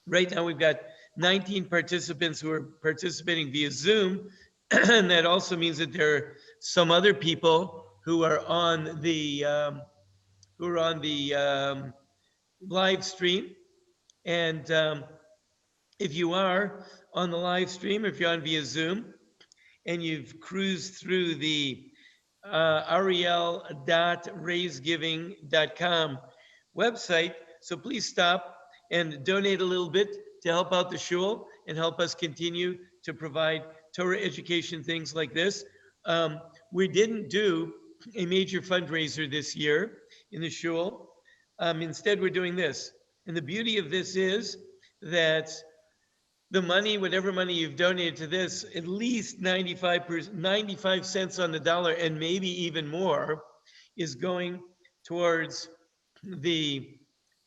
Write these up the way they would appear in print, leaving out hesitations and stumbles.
Right now we've got 19 participants who are participating via Zoom. And that also means that there are some other people who are on the live stream. And if you are on the live stream, if you're on via Zoom, and you've cruised through the ariel.raisegiving.com website, so please stop and donate a little bit to help out the shul and help us continue to provide Torah education, things like this. We didn't do a major fundraiser this year in the shul. Instead, we're doing this. And the beauty of this is that the money, whatever money you've donated to this, at least 95 cents on the dollar, and maybe even more, is going towards the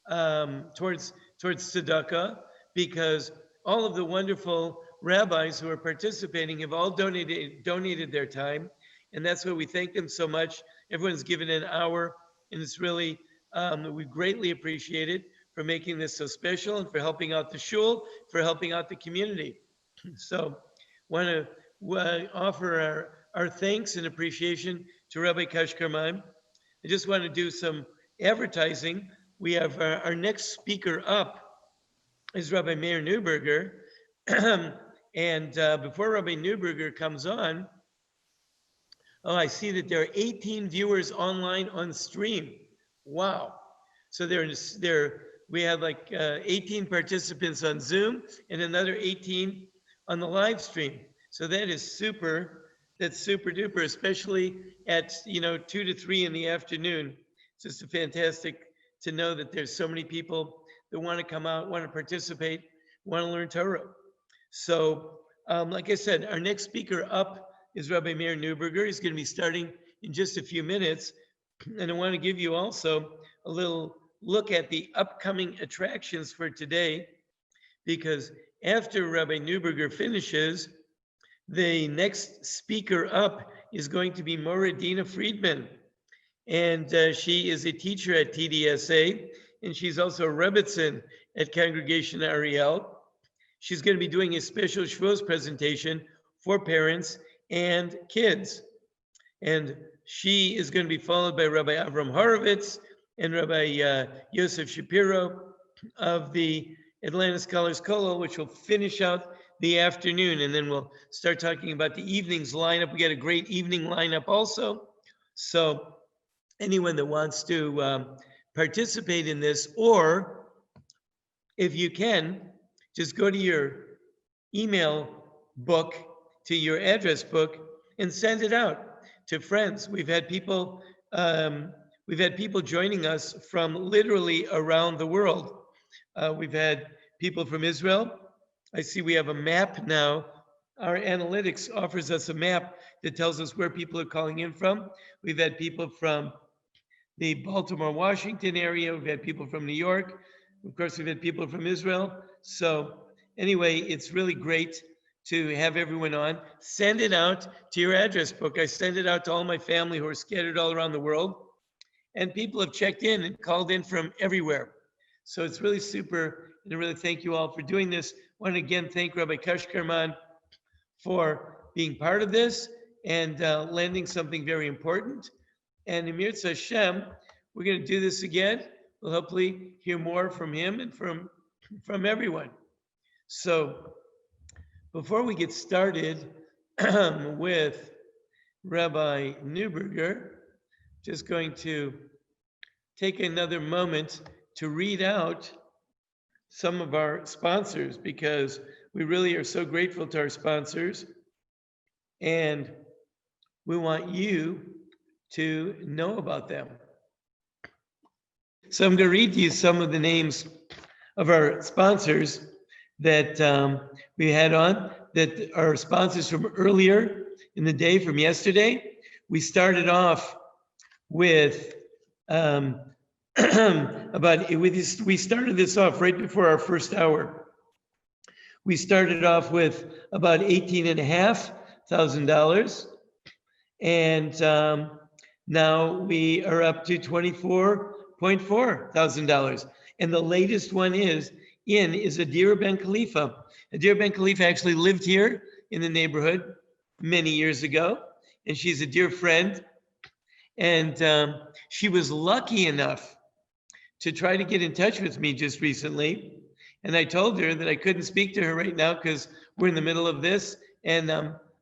towards tzedakah, because all of the wonderful rabbis who are participating have all donated their time, and that's why we thank them so much. Everyone's given an hour, and it's really we greatly appreciate it for making this so special and for helping out the shul, for helping out the community. So want to offer our thanks and appreciation to Rabbi Kashkarman. I just want to do some advertising. We have our next speaker up is Rabbi Meir Neuberger. And before Rabbi Neuberger comes on, I see that there are 18 viewers online on stream. Wow. So we have like 18 participants on Zoom and another 18 on the live stream. So that is super. That's super duper, especially at 2 to 3 in the afternoon. It's just fantastic to know that there's so many people that want to come out, want to participate, want to learn Torah. So, like I said, our next speaker up is Rabbi Meir Neuberger. He's going to be starting in just a few minutes. And I want to give you also a little look at the upcoming attractions for today, because after Rabbi Neuberger finishes, the next speaker up is going to be Moradina Friedman. And she is a teacher at TDSA, and she's also a Rebbitzin at Congregation Ariel. She's going to be doing a special Shavuos presentation for parents and kids. And she is going to be followed by Rabbi Avram Horovitz and Rabbi Yosef Shapiro of the Atlanta Scholars Kollel, which will finish out the afternoon. And then we'll start talking about the evening's lineup. We got a great evening lineup also. So anyone that wants to participate in this, or if you can, just go to your email book, to your address book, and send it out to friends. We've had people joining us from literally around the world. We've had people from Israel. I see we have a map now. Our analytics offers us a map that tells us where people are calling in from. We've had people from the Baltimore, Washington area. We've had people from New York. Of course, we've had people from Israel. So anyway, it's really great to have everyone on. Send it out to your address book. I send it out to all my family who are scattered all around the world. And people have checked in and called in from everywhere. So it's really super. And I really thank you all for doing this. I want to again thank Rabbi Kashkarman for being part of this and lending something very important. And Emir Hashem, we're going to do this again. We'll hopefully hear more from him and from everyone. So before we get started with Rabbi Neuberger, just going to take another moment to read out some of our sponsors, because we really are so grateful to our sponsors, and we want you to know about them. So I'm going to read to you some of the names of our sponsors that we had on, that are sponsors from earlier in the day, from yesterday. We started off with we started this off right before our first hour. We started off with about $18,500, and now we are up to $24,400. And the latest one is in is Adira Ben Khalifa. Adira Ben Khalifa actually lived here in the neighborhood many years ago, and she's a dear friend. And she was lucky enough to try to get in touch with me just recently. And I told her that I couldn't speak to her right now because we're in the middle of this and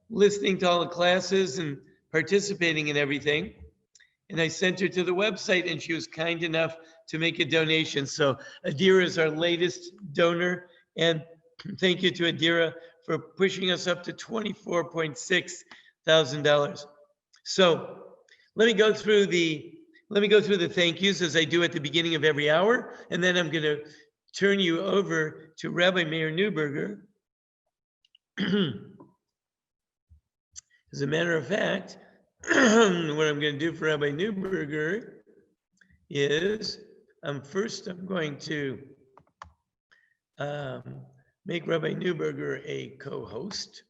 listening to all the classes and participating in everything. And I sent her to the website and she was kind enough to make a donation. So Adira is our latest donor. And thank you to Adira for pushing us up to $24.6 thousand. So let me go through the thank yous as I do at the beginning of every hour, and then I'm going to turn you over to Rabbi Meir Neuberger. As a matter of fact, what I'm going to do for Rabbi Neuberger is I'm going to make Rabbi Neuberger a co-host.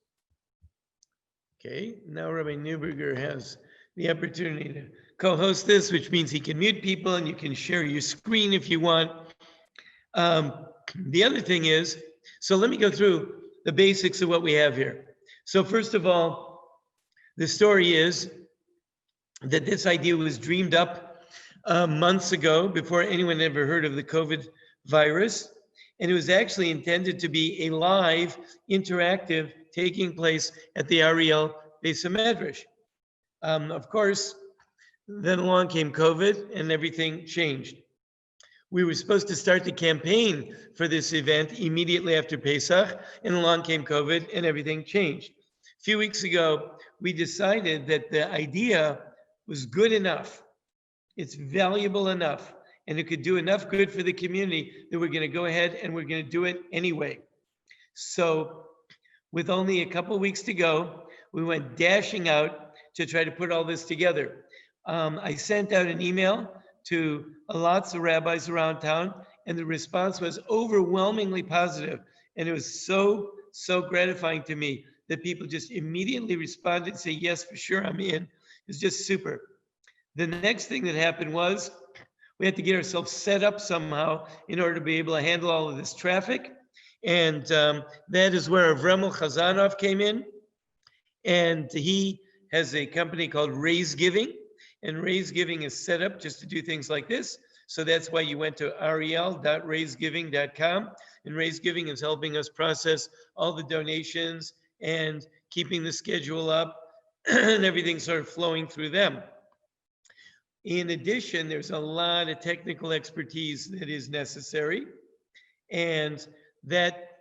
Okay, now Rabbi Neuberger has the opportunity to co-host this, which means he can mute people and you can share your screen if you want. The other thing is, so let me go through the basics of what we have here. So first of all, the story is that this idea was dreamed up months ago before anyone ever heard of the COVID virus. And it was actually intended to be a live, interactive, taking place at the Ariel Beis HaMedrash. Of course, then along came COVID and everything changed. We were supposed to start the campaign for this event immediately after Pesach, and along came COVID and everything changed. A few weeks ago, we decided that the idea was good enough, it's valuable enough, and it could do enough good for the community that we're going to go ahead and we're going to do it anyway. So with only a couple weeks to go, we went dashing out to try to put all this together. I sent out an email to lots of rabbis around town, and the response was overwhelmingly positive. And it was so gratifying to me that people just immediately responded and say, yes, for sure, I'm in. It's just super. The next thing that happened was we had to get ourselves set up somehow in order to be able to handle all of this traffic. And that is where Avremel Chazanov came in. And he has a company called Raise Giving. And Raise Giving is set up just to do things like this. So that's why you went to ariel.raisegiving.com. And Raise Giving is helping us process all the donations and keeping the schedule up and everything sort of flowing through them. In addition, there's a lot of technical expertise that is necessary. And that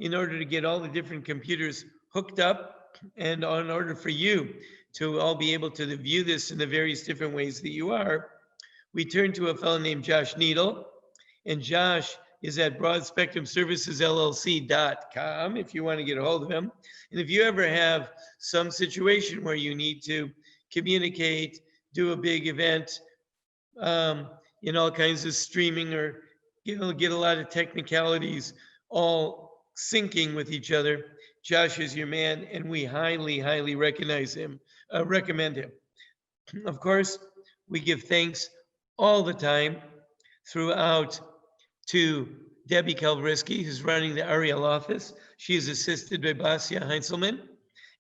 in order to get all the different computers hooked up and in order for you to all be able to view this in the various different ways that you are, we turned to a fellow named Josh Needle. And Josh is at broadspectrumservicesllc.com if you want to get a hold of him. And if you ever have some situation where you need to communicate, do a big event, in all kinds of streaming or get a lot of technicalities all syncing with each other, Josh is your man, and we highly recommend him. Of course, we give thanks all the time throughout to Debbie Kalbrisky, who's running the Ariel office. She is assisted by Basia Heinzelman.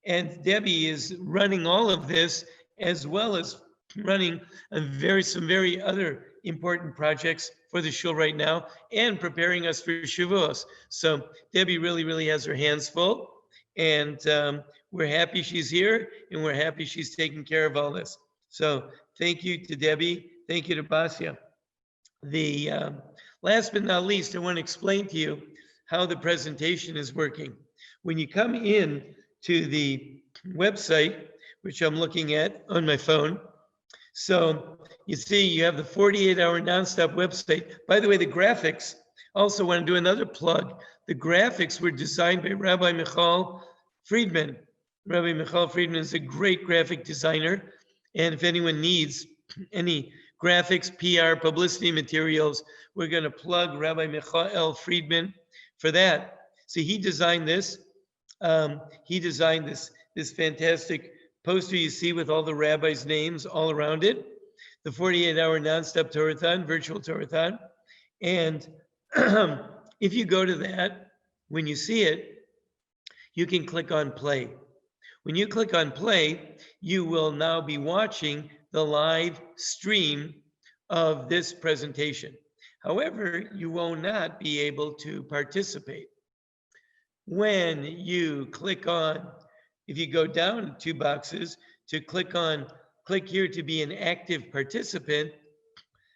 And Debbie is running all of this as well as running some very other important projects for the shul right now and preparing us for Shavuos. So Debbie really has her hands full, and we're happy she's here and we're happy she's taking care of all this. So thank you to Debbie. Thank you to Basia. The last but not least, I want to explain to you how the presentation is working. When you come in to the website, which I'm looking at on my phone, so you see you have the 48-hour nonstop website. By the way, the graphics, also want to do another plug. The graphics were designed by Rabbi Michal Friedman. Rabbi Michal Friedman is a great graphic designer. And if anyone needs any graphics, PR, publicity materials, we're going to plug Rabbi Michal Friedman for that. So he designed this. He designed this fantastic poster you see with all the rabbis' names all around it, the 48-hour nonstop Torathon, virtual Torathon. And if you go to that, when you see it, you can click on play. When you click on play, you will now be watching the live stream of this presentation. However, you will not be able to participate. When you click on, if you go down 2 boxes to click here to be an active participant,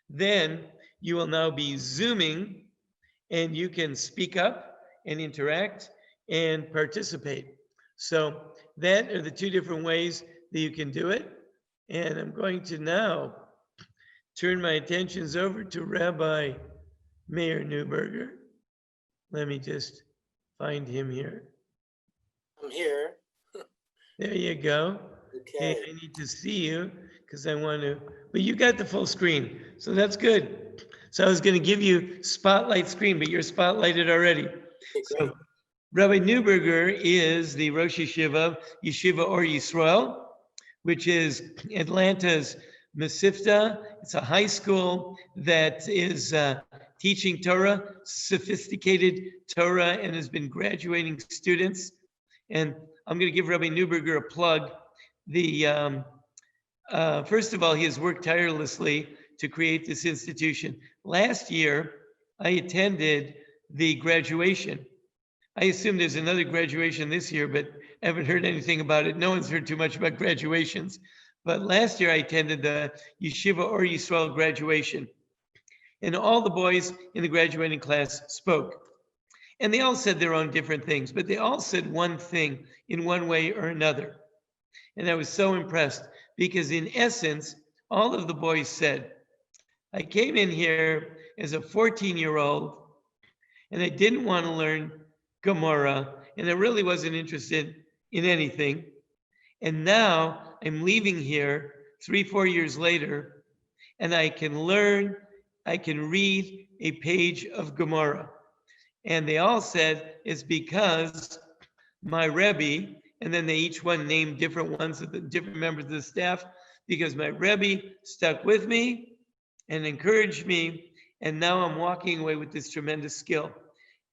then you will now be Zooming and you can speak up and interact and participate. So that are the 2 different ways that you can do it. And I'm going to now turn my attentions over to Rabbi Mayor Neuberger. Let me just find him here. I'm here. There you go. Okay. Hey, I need to see you because I want to, but you got the full screen, so that's good. So I was going to give you spotlight screen, but you're spotlighted already. Okay, great. So Rabbi Neuberger is the Rosh Yeshiva, Yeshiva Or Yisrael, which is Atlanta's Mesivta. It's a high school that is teaching Torah, sophisticated Torah, and has been graduating students. And I'm going to give Rabbi Neuberger a plug. First of all, he has worked tirelessly to create this institution. Last year, I attended the graduation. I assume there's another graduation this year, but I haven't heard anything about it. No one's heard too much about graduations. But last year I attended the Yeshiva Or Yisrael graduation. And all the boys in the graduating class spoke. And they all said their own different things, but they all said one thing in one way or another. And I was so impressed because in essence, all of the boys said, I came in here as a 14-year-old and I didn't want to learn Gemara, and I really wasn't interested in anything. And now I'm leaving here 3-4 years later, and I can learn, I can read a page of Gemara. And they all said it's because my Rebbe, and then they each one named different ones of the different members of the staff, because my Rebbe stuck with me and encouraged me, and now I'm walking away with this tremendous skill.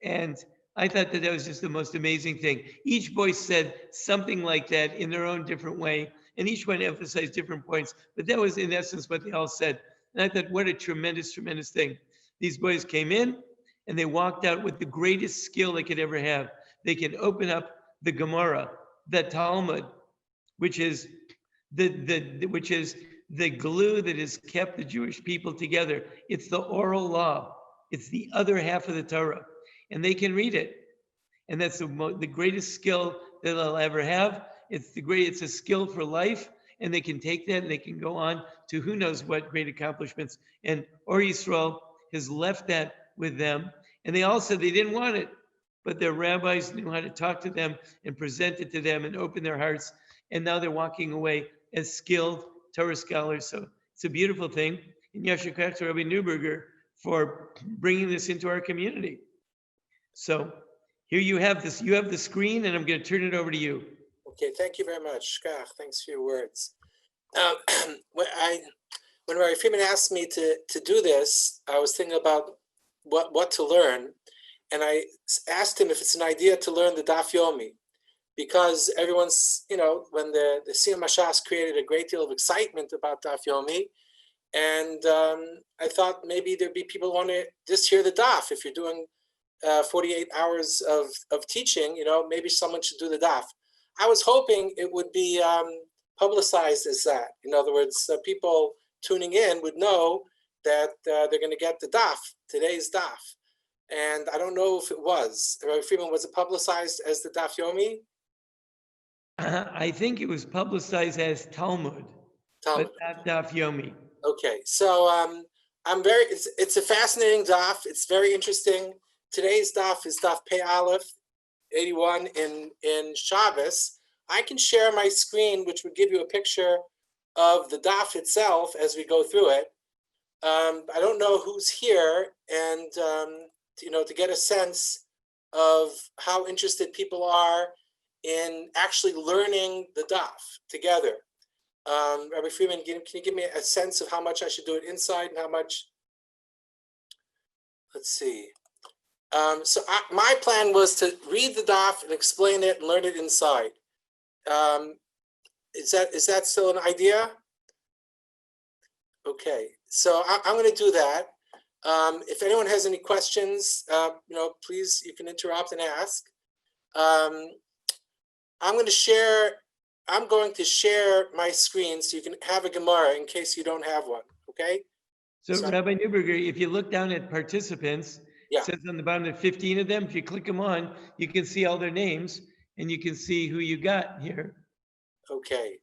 And I thought that was just the most amazing thing. Each boy said something like that in their own different way, and each one emphasized different points, but that was in essence what they all said. And I thought, what a tremendous, tremendous thing. These boys came in and they walked out with the greatest skill they could ever have. They can open up the Gemara, the Talmud, which is the glue that has kept the Jewish people together. It's the oral law. It's the other half of the Torah. And they can read it. And that's the greatest skill that they'll ever have. It's a skill for life. And they can take that and they can go on to who knows what great accomplishments. And Or Yisrael has left that with them. And they all said they didn't want it, but their rabbis knew how to talk to them and present it to them and open their hearts. And now they're walking away as skilled Torah scholars. So it's a beautiful thing. And Yasher Koach to Rabbi Neuberger for bringing this into our community. So here you have this. You have the screen, and I'm going to turn it over to you. Okay, thank you very much, Shkach. Thanks for your words. When Rabbi Freeman asked me to do this, I was thinking about what to learn, and I asked him if it's an idea to learn the Daf Yomi, because everyone's, when the Siyum Mashas created a great deal of excitement about Daf Yomi, and I thought maybe there'd be people who want to just hear the Daf. If you're doing 48 hours of teaching, maybe someone should do the Daf. I was hoping it would be publicized as that. In other words, people tuning in would know that they're going to get the Daf, today's Daf. And I don't know if it was. Rabbi Freeman, was it publicized as the Daf Yomi? I think it was publicized as Talmud. But not Daf Yomi. Okay, so it's a fascinating Daf. It's very interesting. Today's Daf is Daf Pei Aleph, 81 in Shabbos. I can share my screen, which would give you a picture of the Daf itself as we go through it. I don't know who's here, and to get a sense of how interested people are in actually learning the Daf together. Rabbi Freeman, can you give me a sense of how much I should do it inside and how much? Let's see. My plan was to read the daf and explain it and learn it inside. Is that still an idea? Okay, so I'm going to do that. If anyone has any questions, please, you can interrupt and ask. I'm going to share my screen so you can have a Gemara in case you don't have one. Okay. So Rabbi Neuberger, if you look down at participants, yeah. it says on the bottom there 15 of them. If you click them on, you can see all their names and you can see who you got here. Okay.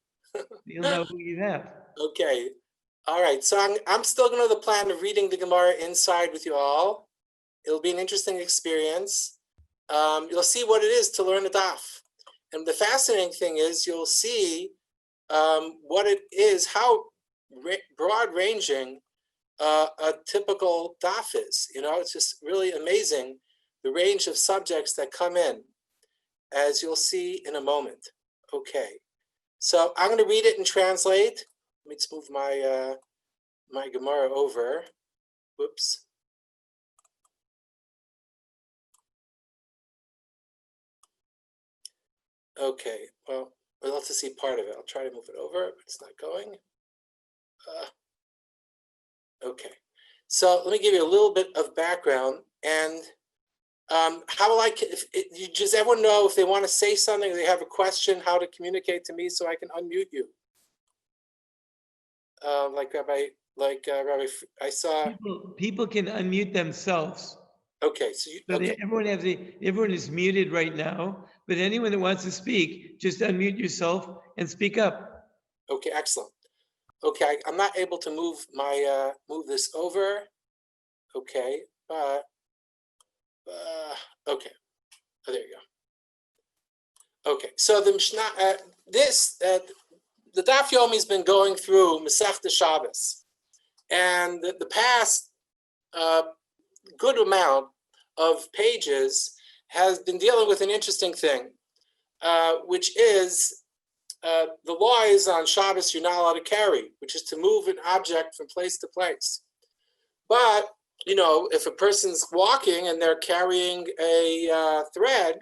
You'll know who you have. Okay. All right. So I'm still going to the plan of reading the Gemara inside with you all. It'll be an interesting experience. You'll see what it is to learn a daf. And the fascinating thing is you'll see what it is, how broad-ranging a typical daf is. It's just really amazing, the range of subjects that come in, as you'll see in a moment. Okay, so I'm going to read it and translate. Let me just move my my Gemara over. Whoops. Okay, well, we'll have to see part of it. I'll try to move it over, but it's not going. Okay, so let me give you a little bit of background. And how will does everyone know if they want to say something, or they have a question, how to communicate to me so I can unmute you? Rabbi, I saw. People can unmute themselves. Okay, so everyone is muted right now, but anyone that wants to speak, just unmute yourself and speak up. Okay, excellent. Okay, I'm not able to move my move this over. Okay, but okay, there you go. Okay, so the Mishnah, the Daf Yomi has been going through Masechta Shabbos, and the past good amount of pages has been dealing with an interesting thing, which is the law is on Shabbos you're not allowed to carry, which is to move an object from place to place. But, if a person's walking and they're carrying a thread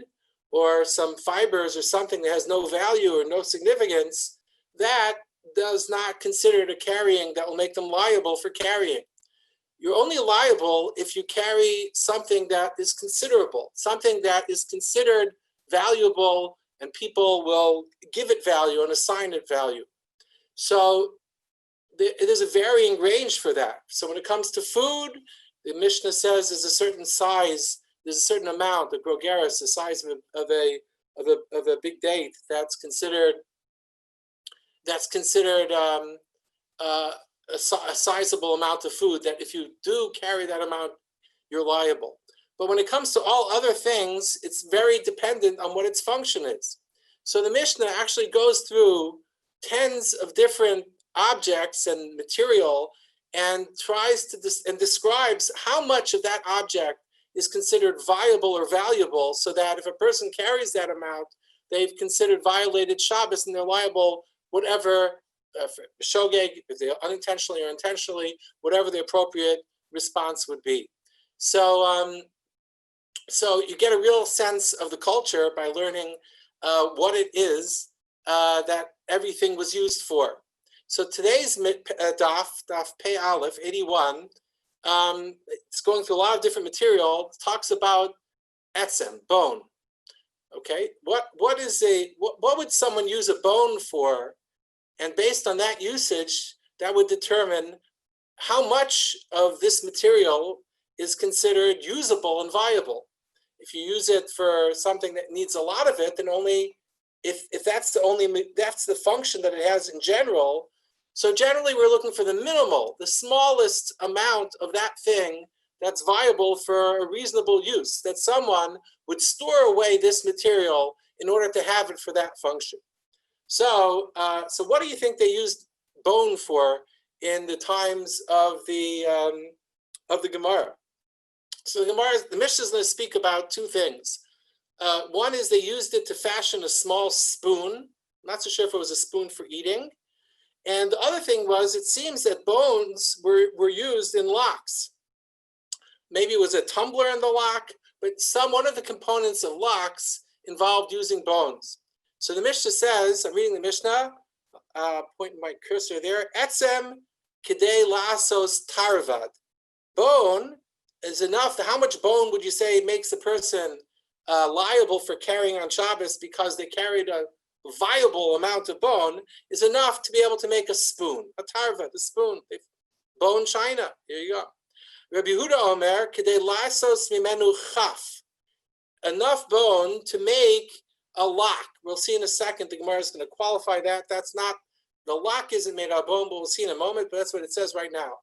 or some fibers or something that has no value or no significance, that does not consider a carrying that will make them liable for carrying. You're only liable if you carry something that is considerable, something that is considered valuable, and people will give it value and assign it value. So there's a varying range for that. So when it comes to food, the Mishnah says there's a certain size, there's a certain amount, the grogeris, the size of a big date, that's considered a sizable amount of food, that if you do carry that amount, you're liable. But when it comes to all other things, it's very dependent on what its function is. So the Mishnah actually goes through tens of different objects and material and tries to and describes how much of that object is considered viable or valuable, so that if a person carries that amount, they've considered violated Shabbos and they're liable, whatever, shogeg, if they unintentionally or intentionally, whatever the appropriate response would be. So, so you get a real sense of the culture by learning what it is that everything was used for. So today's daf Pei Aleph 81, it's going through a lot of different material. It talks about etzem, bone. Okay, what would someone use a bone for? And based on that usage, that would determine how much of this material is considered usable and viable. If you use it for something that needs a lot of it, then only if that's the function that it has in general. So generally, we're looking for the minimal, the smallest amount of that thing that's viable for a reasonable use, that someone would store away this material in order to have it for that function. So, so what do you think they used bone for in the times of the Gemara? So the Mishnah is going to speak about two things. One is they used it to fashion a small spoon. I'm not so sure if it was a spoon for eating. And the other thing was, it seems that bones were used in locks. Maybe it was a tumbler in the lock, but one of the components of locks involved using bones. So the Mishnah says, I'm reading the Mishnah, pointing my cursor there, Etzem Kidei Lasos Tarvad. Bone is enough. How much bone would you say makes a person liable for carrying on Shabbos because they carried a viable amount of bone is enough to be able to make a spoon, a tarvat, a spoon, bone china. Here you go. Rabbi Yehuda Omer, Kedei Lasos Mimenu Chaf. Enough bone to make a lock. We'll see in a second. The Gemara is going to qualify that. That's not, the lock isn't made out of bone, but we'll see in a moment, but that's what it says right now,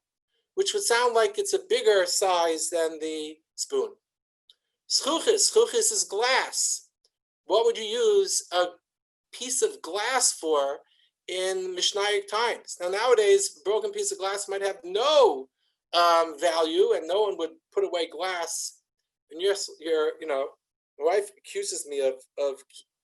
which would sound like it's a bigger size than the spoon. Schuchis is glass. What would you use a piece of glass for in Mishnaic times? Now, nowadays, a broken piece of glass might have no value, and no one would put away glass. And your my wife accuses me of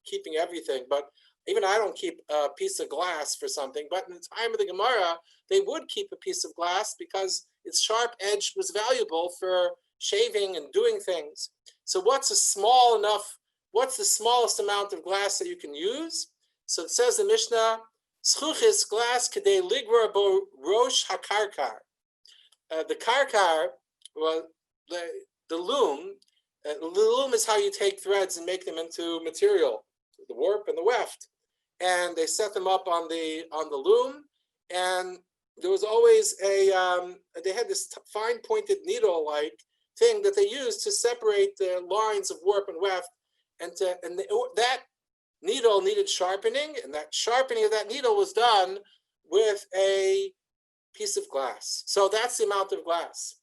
keeping everything, but even I don't keep a piece of glass for something. But in the time of the Gemara, they would keep a piece of glass because its sharp edge was valuable for shaving and doing things. So what's the smallest amount of glass that you can use? So it says in Mishnah, Schuchis glass kedei ligvar bo rosh hakarkar. The karkar, well, the loom. The loom is how you take threads and make them into material, the warp and the weft. And they set them up on the loom, and there was always they had this fine pointed needle-like thing that they used to separate the lines of warp and weft, that needle needed sharpening, and that sharpening of that needle was done with a piece of glass. So that's the amount of glass.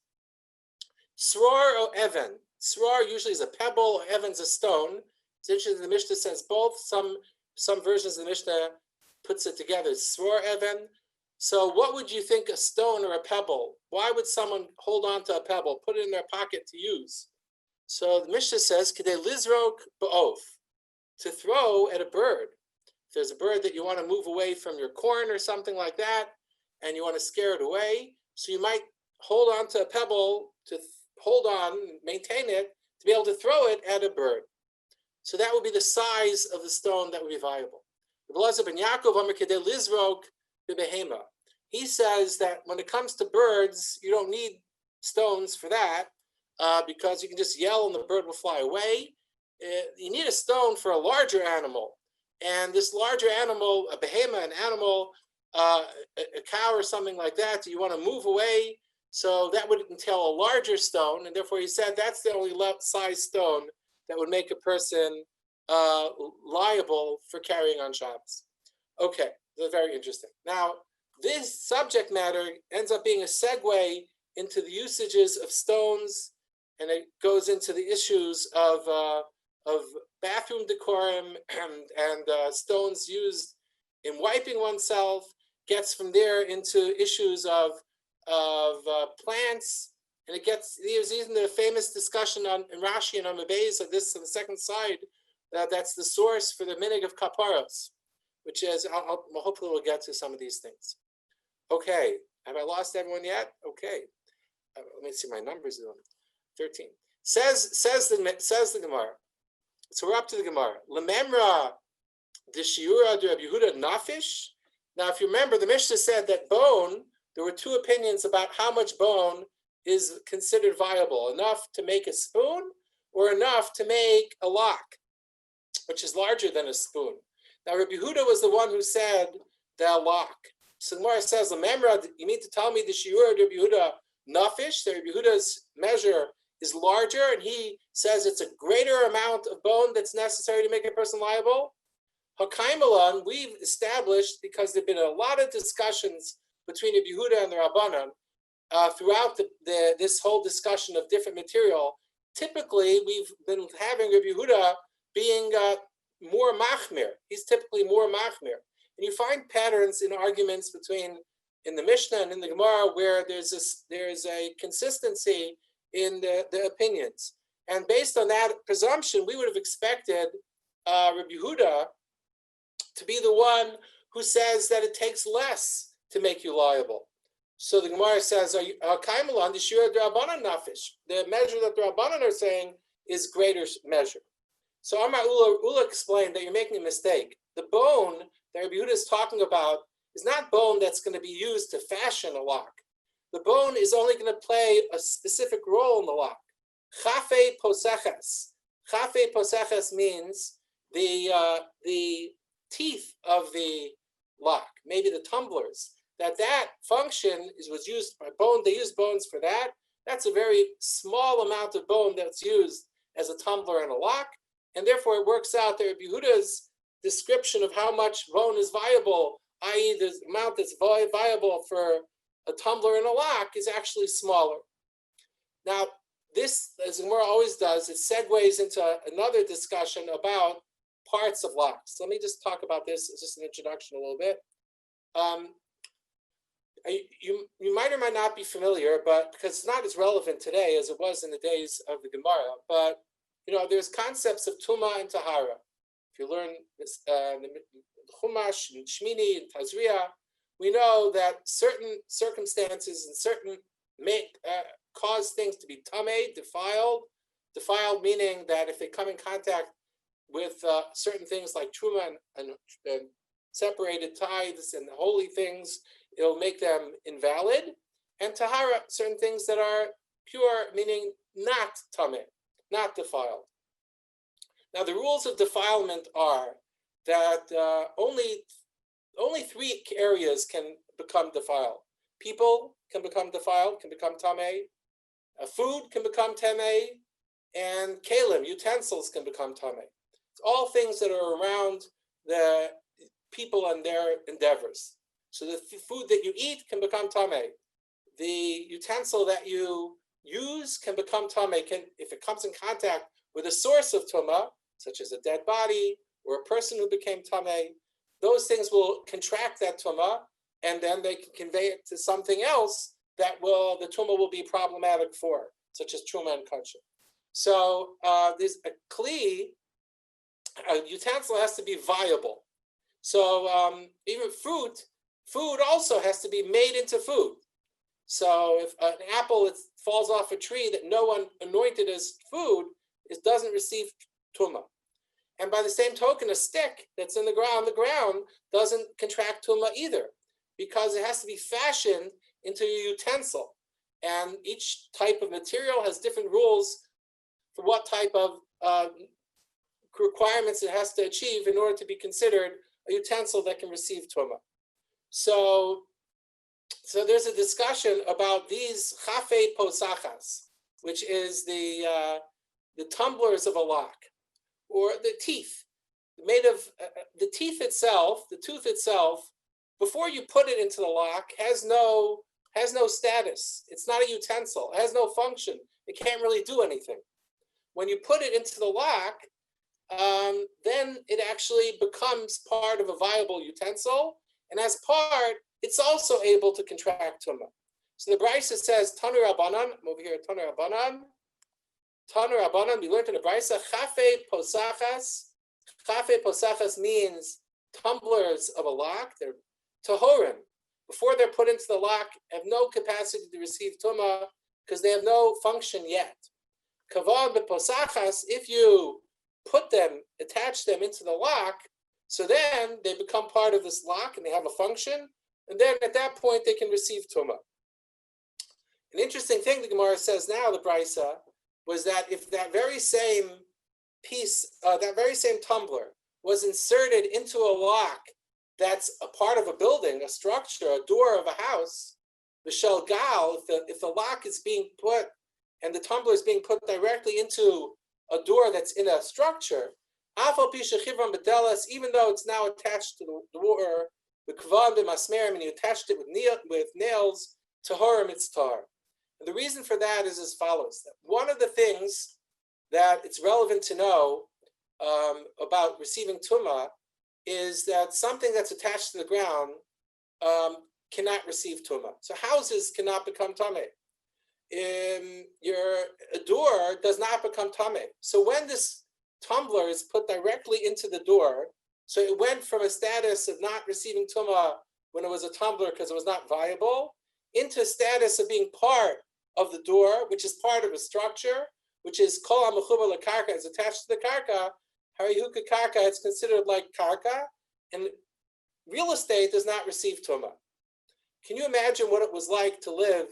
Sror or Evan. Sror usually is a pebble, Evan's a stone. It's interesting the Mishnah says both. Some versions of the Mishnah puts it together. Sror Evan. So what would you think, a stone or a pebble? Why would someone hold on to a pebble, put it in their pocket to use? So the Mishnah says, Kedei lizrok ba'of, to throw at a bird. If there's a bird that you want to move away from your corn or something like that, and you want to scare it away, so you might hold on to a pebble to hold on, maintain it, to be able to throw it at a bird. So that would be the size of the stone that would be viable. He says that when it comes to birds, you don't need stones for that, because you can just yell and the bird will fly away. You need a stone for a larger animal. And this larger animal, a behemoth, an animal, a cow or something like that, you want to move away. So that would entail a larger stone. And therefore he said that's the only size stone that would make a person liable for carrying on Shabbos. Okay, that's very interesting. Now, this subject matter ends up being a segue into the usages of stones, and it goes into the issues of bathroom decorum and stones used in wiping oneself, gets from there into issues of plants, and there's even the famous discussion in Rashi and on the base of this on the second side, that's the source for the minig of kaparos, which is, hopefully we'll get to some of these things. Okay, have I lost everyone yet? Okay, let me see my numbers. 13. Says the Gemara. So we're up to the Gemara. Lememra d'shiura de Rabbi Yehuda nafish. Now, if you remember, the Mishnah said that bone, there were two opinions about how much bone is considered viable, enough to make a spoon or enough to make a lock, which is larger than a spoon. Now, Rabbi Yehuda was the one who said the lock. So the Gemara says, "Lememra, you mean to tell me the shiur of Rabbi Yehuda nafish? That Rabbi Yehuda's measure is larger, and he says it's a greater amount of bone that's necessary to make a person liable." Hakaimalan, we've established, because there've been a lot of discussions between Rabbi Yehuda and the Rabbanan throughout this whole discussion of different material. Typically, we've been having Rabbi Yehuda being more machmir. He's typically more machmir. And you find patterns in arguments in the Mishnah and in the Gemara where there's a consistency in the opinions. And based on that presumption, we would have expected Rabbi Yehuda to be the one who says that it takes less to make you liable. So the Gemara says, the measure that the Rabbanan are saying is greater measure. So Amar Ula explained that you're making a mistake. The bone that Rabbi Yehuda is talking about is not bone that's going to be used to fashion a lock. The bone is only going to play a specific role in the lock. Chafe poseches. Chafe poseches means the teeth of the lock, maybe the tumblers. That function was used by bone. They use bones for that. That's a very small amount of bone that's used as a tumbler and a lock. And therefore, it works out that Rabbi Yehuda's description of how much bone is viable, i.e. the amount that's viable for a tumbler and a lock, is actually smaller. Now, this, as Gemara always does, it segues into another discussion about parts of locks. Let me just talk about this as just an introduction a little bit. You might or might not be familiar, but because it's not as relevant today as it was in the days of the Gemara, but there's concepts of Tuma and Tahara. If you learn this, the Chumash and Shmini and Tazria, we know that certain circumstances and certain cause things to be tamei, defiled. Defiled meaning that if they come in contact with certain things like truma and separated tithes and holy things, it'll make them invalid. And tahara, certain things that are pure, meaning not tamei, not defiled. Now, the rules of defilement are that only three areas can become defiled. People can become defiled, can become tamei. Food can become tamei, and kalim, utensils, can become tamei. It's all things that are around the people and their endeavors. So the food that you eat can become tamei. The utensil that you use can become tamei. If it comes in contact with a source of tuma, such as a dead body or a person who became tamei, those things will contract that tuma, and then they can convey it to something else that the tuma will be problematic for, such as truma and kachim. So there's a kli, a utensil has to be viable. So even food also has to be made into food. So if an apple falls off a tree that no one anointed as food, it doesn't receive tuma. And by the same token, a stick that's in the ground doesn't contract tuma either, because it has to be fashioned into a utensil. And each type of material has different rules for what type of requirements it has to achieve in order to be considered a utensil that can receive tuma. So there's a discussion about these chafe posachas, which is the tumblers of a lock, or the teeth, made of the teeth itself, the tooth itself. Before you put it into the lock, has no status. It's not a utensil. It has no function. It can't really do anything. When you put it into the lock, then it actually becomes part of a viable utensil, and as part, it's also able to contract tuma. So the Brisa says, Tanu Rabbanan, I'm over here, Tanu Rabbanan. Tanu Rabbanan, we learned in the Brisa, Chafe Posachas. Chafe Posachas means tumblers of a lock. They're tahorim. Before they're put into the lock, have no capacity to receive tuma because they have no function yet. Kavod beposachas, if you put them, attach them into the lock, so then they become part of this lock and they have a function, and then at that point they can receive tuma. An interesting thing the Gemara says now, the Brisa, was that if that very same piece, that very same tumbler was inserted into a lock that's a part of a building, a structure, a door of a house, the shel gal, if the lock is being put and the tumbler is being put directly into a door that's in a structure, even though it's now attached to the door, the kvan b'masmerim, and you attached it with nails, tahorim, it's tar. And the reason for that is as follows: that one of the things that it's relevant to know about receiving tuma is that something that's attached to the ground cannot receive tuma. So houses cannot become tamei. A door does not become tamei. So when this tumbler is put directly into the door, so it went from a status of not receiving tuma when it was a tumbler because it was not viable, into a status of being part of the door, which is part of a structure, which is kol ha'mechubar lekarka, is attached to the karka, harihuka karka, it's considered like karka, and real estate does not receive tuma. Can you imagine what it was like to live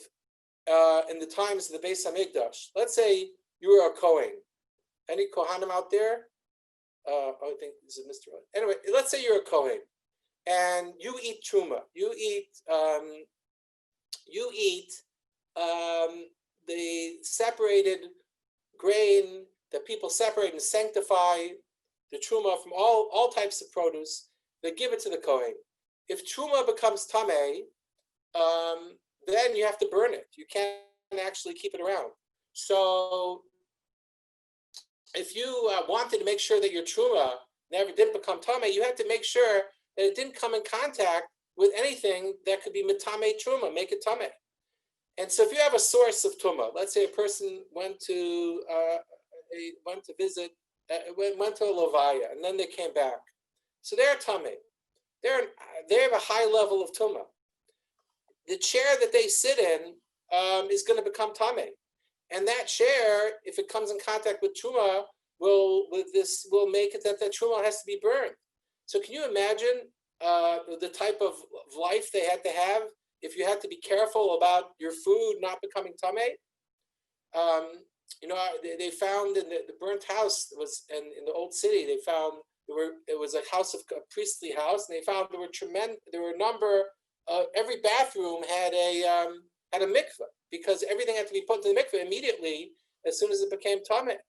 in the times of the Beis Hamikdash? Let's say you were a Kohen. Any Kohanim out there? I think this is Mr. Anyway, let's say you're a Kohen and you eat truma. You eat the separated grain that people separate and sanctify the truma from all types of produce. They give it to the Kohen. If truma becomes tameh, then you have to burn it. You can't actually keep it around. So if you wanted to make sure that your truma didn't become tameh, you had to make sure that it didn't come in contact with anything that could be mitame truma, make it tameh. And so if you have a source of truma, let's say a person went to visit, went to a levaya, and then they came back. So they're tameh. They have a high level of tuma. The chair that they sit in is going to become tameh, and that chair, if it comes in contact with truma, will make it that truma has to be burned. So can you imagine the type of life they had to have if you had to be careful about your food not becoming tameh? They found in the burnt house was in the old city. They found it was a priestly house, and they found there were a number. Every bathroom had a mikveh, because everything had to be put into the mikveh immediately as soon as it became tameh.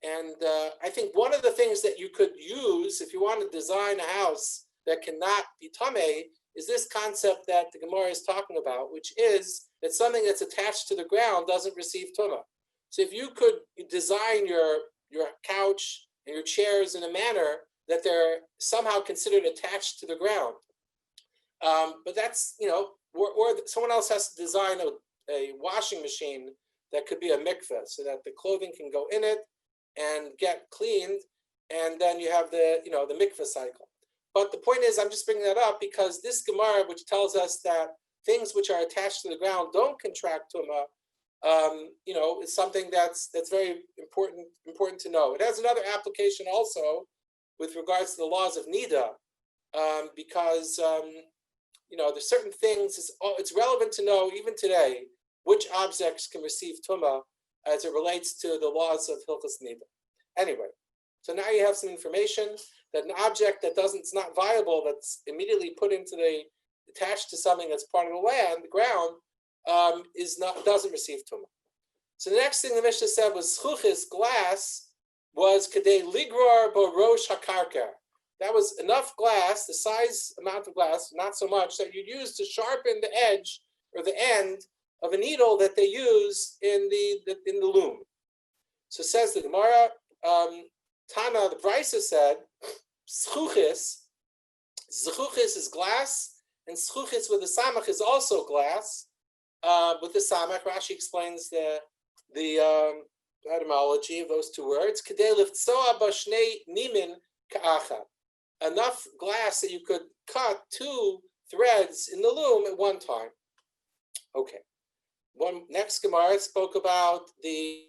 And I think one of the things that you could use if you want to design a house that cannot be tameh is this concept that the Gemara is talking about, which is that something that's attached to the ground doesn't receive tumah. So if you could design your couch and your chairs in a manner that they're somehow considered attached to the ground, but that's, or someone else has to design a washing machine that could be a mikveh so that the clothing can go in it and get cleaned, and then you have the mikveh cycle. But the point is, I'm just bringing that up because this Gemara, which tells us that things which are attached to the ground don't contract tumah, is something that's very important to know. It has another application also with regards to the laws of nida, because there's certain things. It's relevant to know even today which objects can receive tumah as it relates to the laws of Hilchos Nida. Anyway, so now you have some information that an object it's not viable, that's immediately attached to something that's part of the ground, doesn't receive tumah. So the next thing the Mishnah said was schuchis, glass, was kadei ligror borosh hakarka. That was enough glass, the amount of glass, not so much, that you'd use to sharpen the edge or the end of a needle that they use in the loom. So says the Gemara, Tana, the Brisa said, schuchis is glass, and schuchis with the samach is also glass. With the samach, Rashi explains the etymology of those two words. Kedei liftsoa bashnei nimin ka'achad. Enough glass that you could cut two threads in the loom at one time. Okay. Next Gemara spoke about the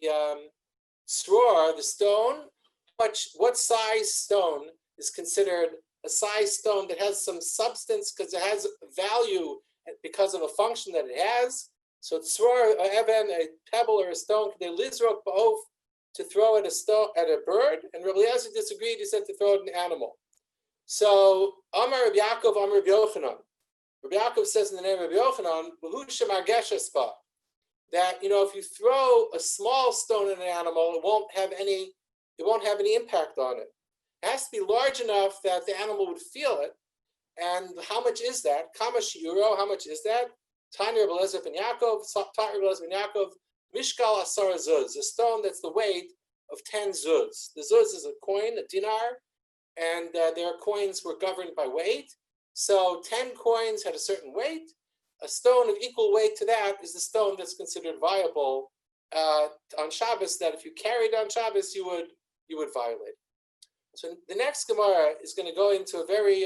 straw, the stone. What size stone is considered a size stone that has some substance because it has value because of a function that it has? So straw, even a pebble or a stone, they lizrok ba'of, to throw at a bird, and Rabbi Eliezer disagreed. He said to throw at an animal. So Amar Rabbi Yaakov, Amar Rabbi Yochanan. Rabbi Yaakov says in the name of Rabbi Yochanan, that if you throw a small stone at an animal, it won't have any impact on it. It has to be large enough that the animal would feel it. And how much is that? Kama shiuro, how much is that? Tanya Rabbi Eliezer ben Yaakov, Mishkal Asara Zuz, a stone that's the weight of 10 zuz. The zuz is a coin, a dinar, and their coins were governed by weight. So 10 coins had a certain weight. A stone of equal weight to that is the stone that's considered viable on Shabbos, that if you carried on Shabbos, you would violate. So the next Gemara is going to go into a very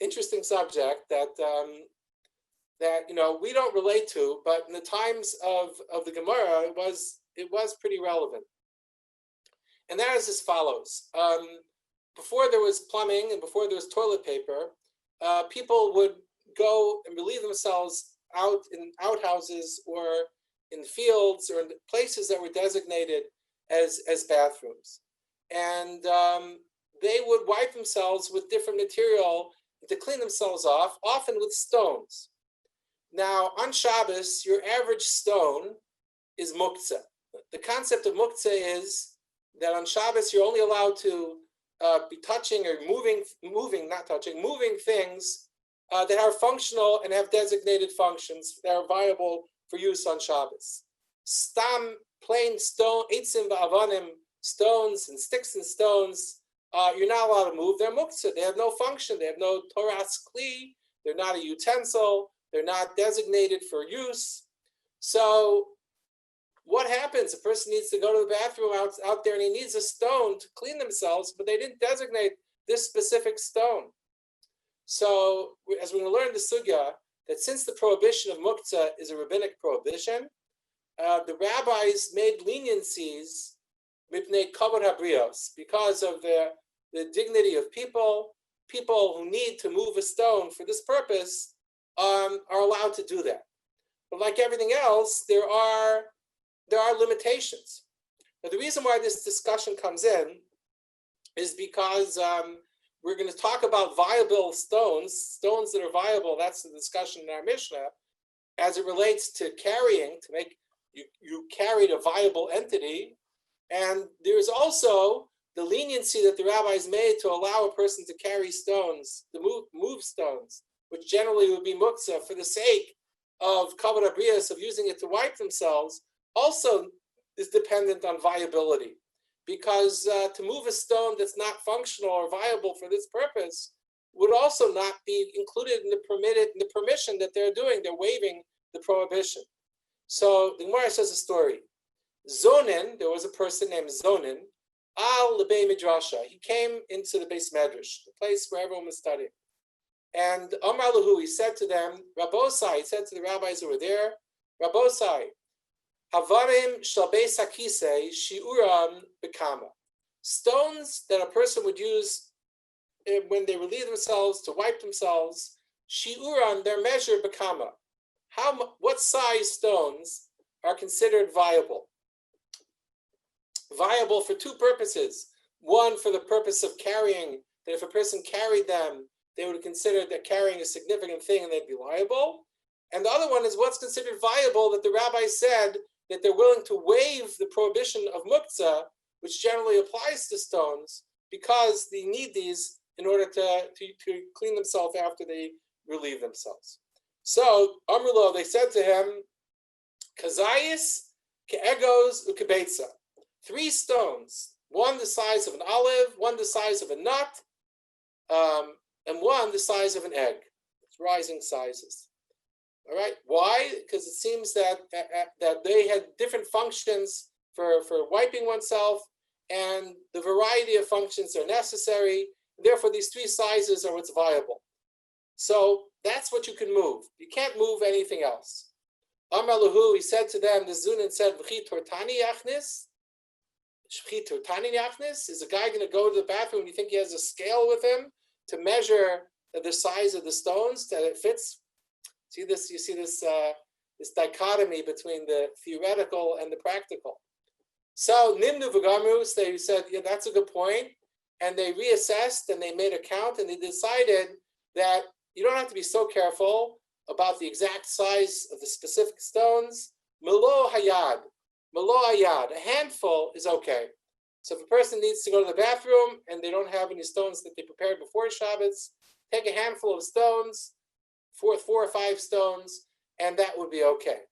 interesting subject that we don't relate to, but in the times of the Gemara, it was pretty relevant. And that is as follows. Before there was plumbing and before there was toilet paper, people would go and relieve themselves out in outhouses or in fields or in places that were designated as bathrooms. And they would wipe themselves with different material to clean themselves off, often with stones. Now, on Shabbos, your average stone is muktzah. The concept of muktzah is that on Shabbos, you're only allowed to be touching or moving things that are functional and have designated functions that are viable for use on Shabbos. Stam, plain stone, eitzim va'avanim, stones and sticks and stones, you're not allowed to move. They're muktzah. They have no function. They have no toras kli. They're not a utensil. They're not designated for use. So what happens? A person needs to go to the bathroom out there and he needs a stone to clean themselves, but they didn't designate this specific stone. So as we're going to learn the sugya, that since the prohibition of muktzah is a rabbinic prohibition, the rabbis made leniencies mipnei kavod habrios, because of the dignity of people who need to move a stone for this purpose are allowed to do that. But like everything else, there are limitations. Now, the reason why this discussion comes in is because we're going to talk about viable stones that are viable. That's the discussion in our Mishnah, as it relates to carrying, to make you carried a viable entity. And there's also the leniency that the rabbis made to allow a person to carry stones, to move stones, which generally would be muktzah for the sake of kavod habrios, of using it to wipe themselves, also is dependent on viability. Because to move a stone that's not functional or viable for this purpose would also not be included in the permission that they're doing. They're waiving the prohibition. So the Gemara says a story. Zonin, there was a person named Zonin, al lebei midrasha. He came into the base medrash, the place where everyone was studying. And Amar lahu, he said to them, Rabbosai, he said to the rabbis who were there, Rabbosai, havarim shel beis hakisei shiuram bekama. Stones that a person would use when they relieve themselves, to wipe themselves, shiuram, they're measured bekama. What size stones are considered viable? Viable for two purposes. One, for the purpose of carrying, that if a person carried them, they would consider that carrying a significant thing and they'd be liable. And the other one is what's considered viable, that the rabbi said that they're willing to waive the prohibition of muktzah, which generally applies to stones, because they need these in order to clean themselves after they relieve themselves. So, Amrulo, they said to him, Kazayis, Ke'egos, Ukebeitza. 3 stones, one the size of an olive, one the size of a nut, and one the size of an egg. It's rising sizes. All right. Why? Because it seems that they had different functions for wiping oneself, and the variety of functions are necessary. Therefore, these 3 sizes are what's viable. So that's what you can move. You can't move anything else. Amar lahu, he said to them, the Zunin said, V'chi tortani yachnis? Is a guy going to go to the bathroom and you think he has a scale with him to measure the size of the stones that it fits? You see this dichotomy between the theoretical and the practical. So Nimnu V'Gamru, they said, yeah, that's a good point. And they reassessed and they made a count and they decided that you don't have to be so careful about the exact size of the specific stones. Melo hayad. A handful is okay. So if a person needs to go to the bathroom and they don't have any stones that they prepared before Shabbos, take a handful of stones, 4 or 5 stones, and that would be okay.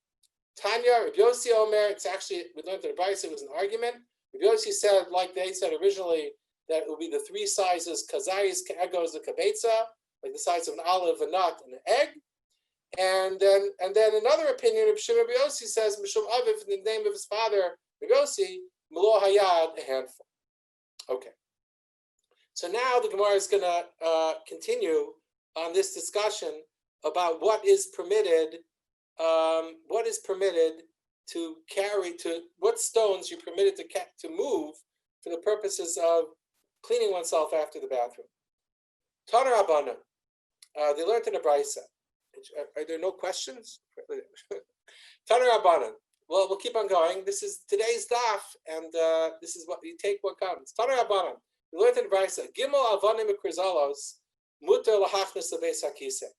Tanya, Rabbi Yossi Omer, it's actually, we learned that Rabbi said it was an argument. Rabbi Yossi said, like they said originally, that it would be the 3 sizes, kazayis, ke'egos, the kabetza, like the size of an olive, a nut, and an egg. And then another opinion of Rabbi Yossi says, Mishum Aviv, in the name of his father, Rabbi Yossi, Melo Hayad, a handful. Okay. So now the Gemara is going to continue on this discussion about what is permitted what stones you're permitted to move for the purposes of cleaning oneself after the bathroom. Tana Rabbanan, they learned in the Brisa. Are there no questions? Tana Rabbanan. Well, we'll keep on going. This is today's daf, and this is what you take what comes. Tana Rabbanan. We learned in the Brisa. Gimel avanim ukrizalos muter lahachnes lebeis hakise.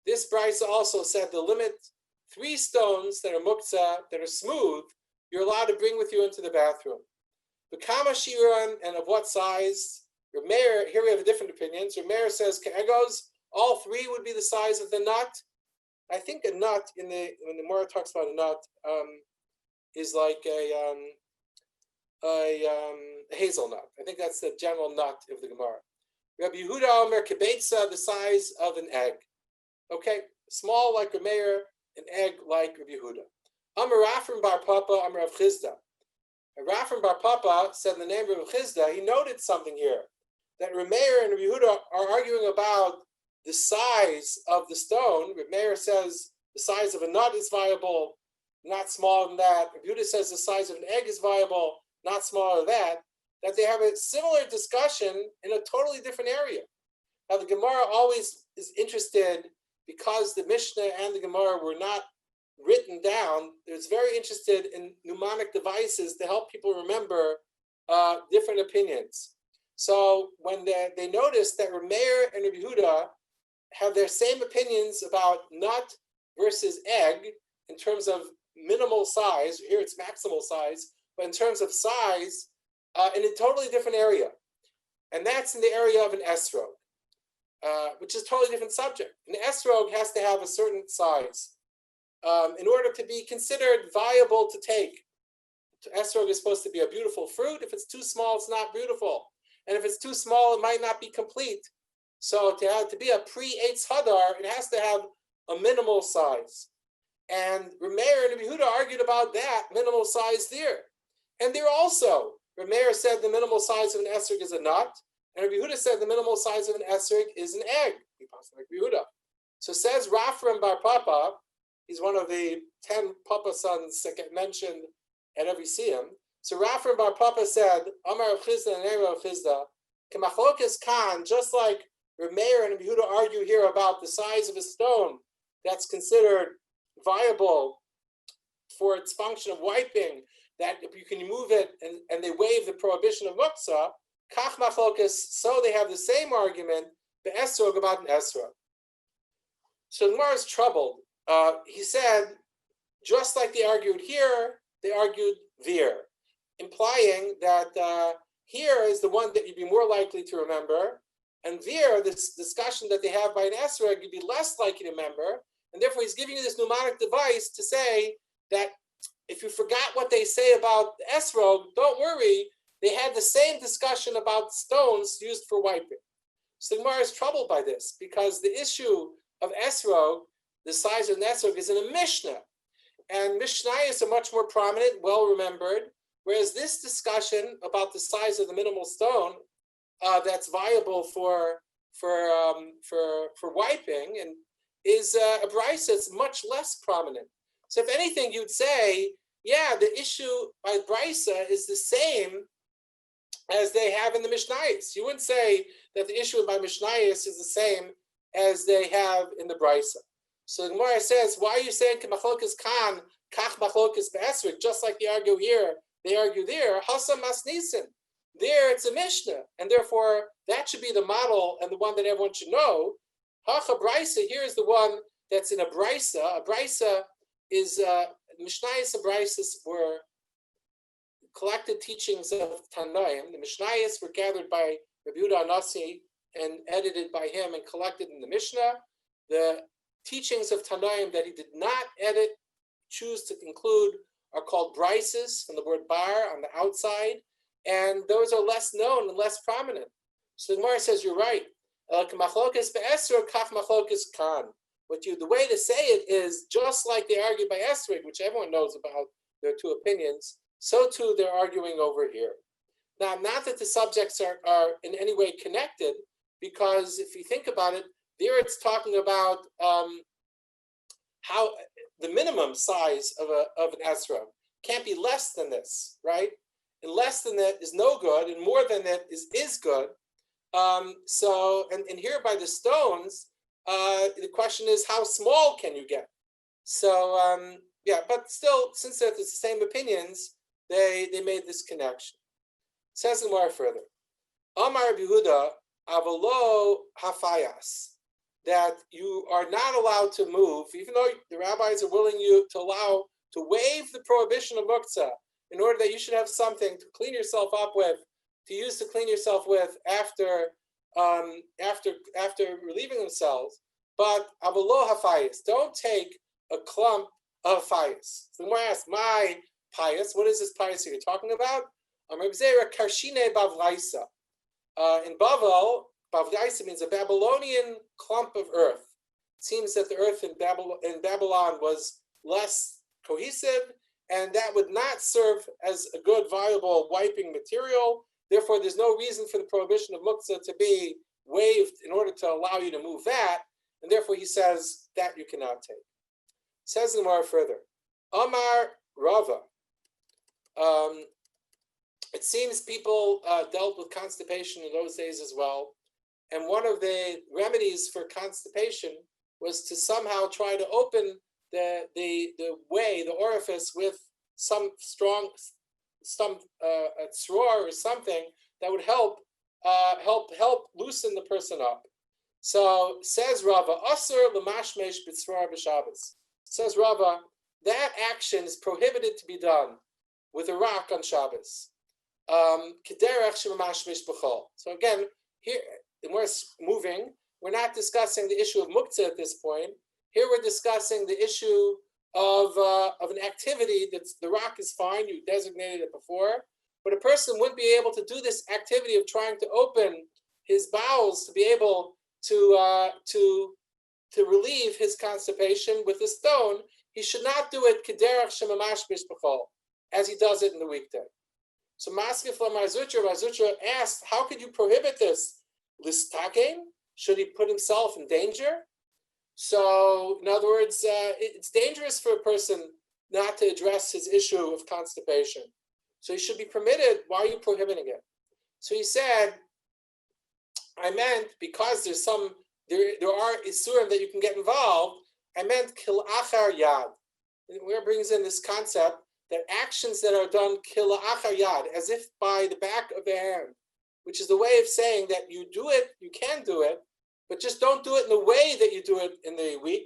This Brisa also said the limit 3 stones that are muktzah, that are smooth, you're allowed to bring with you into the bathroom. The kama shiran, and of what size? Your mayor, here we have different opinions. Your mayor says ke'egos, all 3 would be the size of the nut. I think a nut when the Gemara talks about a nut is like a hazelnut. I think that's the general nut of the Gemara. Rabbi Yehuda Omer kibetza, the size of an egg. Okay, small like a mayor, an egg like Rabbi Yehuda. Amar Rafram bar Papa, Amar Rav Chizda. Rafram bar Papa said in the name of Rav Chizda, he noted something here, that Rameir and Rabbi Yehuda are arguing about the size of the stone. Rameir says the size of a nut is viable, not smaller than that. Rabbi Yehuda says the size of an egg is viable, not smaller than that they have a similar discussion in a totally different area. Now the Gemara always is interested, because the Mishnah and the Gemara were not written down, it's very interested in mnemonic devices to help people remember different opinions. So when they noticed that Rameir and Rabbi Yehuda have their same opinions about nut versus egg in terms of minimal size, here it's maximal size, but in terms of size, in a totally different area. And that's in the area of an esrog, which is a totally different subject. An esrog has to have a certain size in order to be considered viable to take. Esrog is supposed to be a beautiful fruit. If it's too small, it's not beautiful. And if it's too small, it might not be complete. So to be a pre-Eitz Hadar, it has to have a minimal size. And Rameir and Rabbi Yehuda argued about that minimal size there. And there also, Rameir said the minimal size of an esrog is a nut, and Rabbi Yehuda said the minimal size of an esrog is an egg. Like Rabbi Yehuda. So says Rafram bar Papa, he's one of the 10 Papa sons that get mentioned at every siyum. So Rafram bar Papa said, Amar Rav Chizda and Rav Chizda, K'machlokas kan, just like Rameir and Rabbi Yehuda argue here about the size of a stone that's considered viable for its function of wiping, that if you can move it and they waive the prohibition of muktzah, kach machlokas, so they have the same argument, the esrog about an esrog. So the Gemara is troubled. He said, just like they argued here, they argued there, implying that here is the one that you'd be more likely to remember, and there, this discussion that they have by an esrog, you'd be less likely to remember, and therefore he's giving you this mnemonic device to say that if you forgot what they say about the esrog, don't worry, they had the same discussion about stones used for wiping. So the Gemara is troubled by this, because the issue of esrog, the size of an esrog, is in a Mishnah. And Mishnayos are much more prominent, well remembered, whereas this discussion about the size of the minimal stone that's viable for wiping and is a brisa that's much less prominent. So if anything, you'd say, yeah, the issue by brisa is the same as they have in the Mishnayos. You wouldn't say that the issue by Mishnayos is the same as they have in the brisa. So the Gemara says, why are you saying machlokas kan, kach machlokas be'esrog, just like they argue here, they argue there, hasam masnisin. There it's a Mishnah, and therefore that should be the model and the one that everyone should know. Hacha brisa, here is the one that's in a brisa. A brisa is, Mishnayos and brisas were collected teachings of Tanaim. The Mishnayos were gathered by Rabbi Yehuda Anasi and edited by him and collected in the Mishnah. The teachings of Tanaim that he did not edit, choose to include, are called brisas, from the word bar, on the outside, and those are less known and less prominent. So the Gemara says, you're right. The way to say it is just like they argue by esrog, which everyone knows about their two opinions, so too they're arguing over here. Now, not that the subjects are in any way connected, because if you think about it, there it's talking about how the minimum size of an esrog. Can't be less than this, right? And less than that is no good, and more than that is good. And here by the stones, the question is, how small can you get? So but still, since they're the same opinions, they made this connection. Says more further. Amar Yehuda avalo hafayas, that you are not allowed to move, even though the rabbis are willing you to waive the prohibition of muktzah in order that you should have something to clean yourself up with, to clean yourself with after relieving themselves. But avalo hafayas, don't take a clump of fayas. So the more asks, my pious, what is this pious you're talking about? Karshine bavlaisa. In Bavel, bavlaisa means a Babylonian clump of earth. It seems that the earth in Babylon was less cohesive, and that would not serve as a good, viable wiping material. Therefore, there's no reason for the prohibition of muktzah to be waived in order to allow you to move that. And therefore, he says that you cannot take. Says the Gemara further, Amar Rava. It seems people dealt with constipation in those days as well. And one of the remedies for constipation was to somehow try to open the orifice with some strong, a tzroar or something that would help loosen the person up. So says Rava, Ulcer l'mashmesh b'tzroar b'Shabbos. Says Rava, that action is prohibited to be done with a rock on Shabbos. So again, here we're moving. We're not discussing the issue of muktzah at this point. Here we're discussing the issue of an activity that's the rock is fine. You designated it before, but a person wouldn't be able to do this activity of trying to open his bowels to be able to relieve his constipation with a stone. He should not do it as he does it in the weekday. So Maskef Lamar Suture asked, how could you prohibit this? Listakein? Should he put himself in danger? So, in other words, it's dangerous for a person not to address his issue of constipation. So he should be permitted. Why are you prohibiting it? So he said, I meant because there are isurim that you can get involved. I meant kil achar yad. Where brings in this concept that actions that are done kil achar yad, as if by the back of the hand, which is the way of saying that you do it, you can do it, but just don't do it in the way that you do it in the week,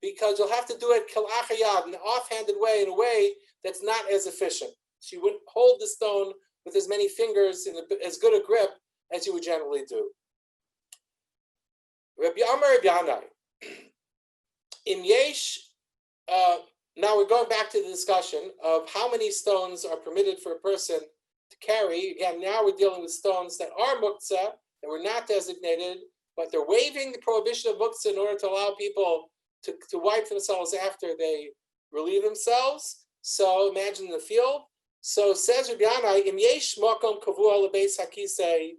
because you'll have to do it kil achar yad, in an offhanded way, in a way that's not as efficient. So you wouldn't hold the stone with as many fingers in as good a grip as you would generally do. Rabbi Amar Rabbi Yanai. Im yesh, now we're going back to the discussion of how many stones are permitted for a person to carry. Again, now we're dealing with stones that are muktzah, that were not designated, but they're waiving the prohibition of muktzah in order to allow people to wipe themselves after they relieve themselves. So imagine the field. So says Rabbi Yanai, Im yesh makom kavua lebeis hakisei.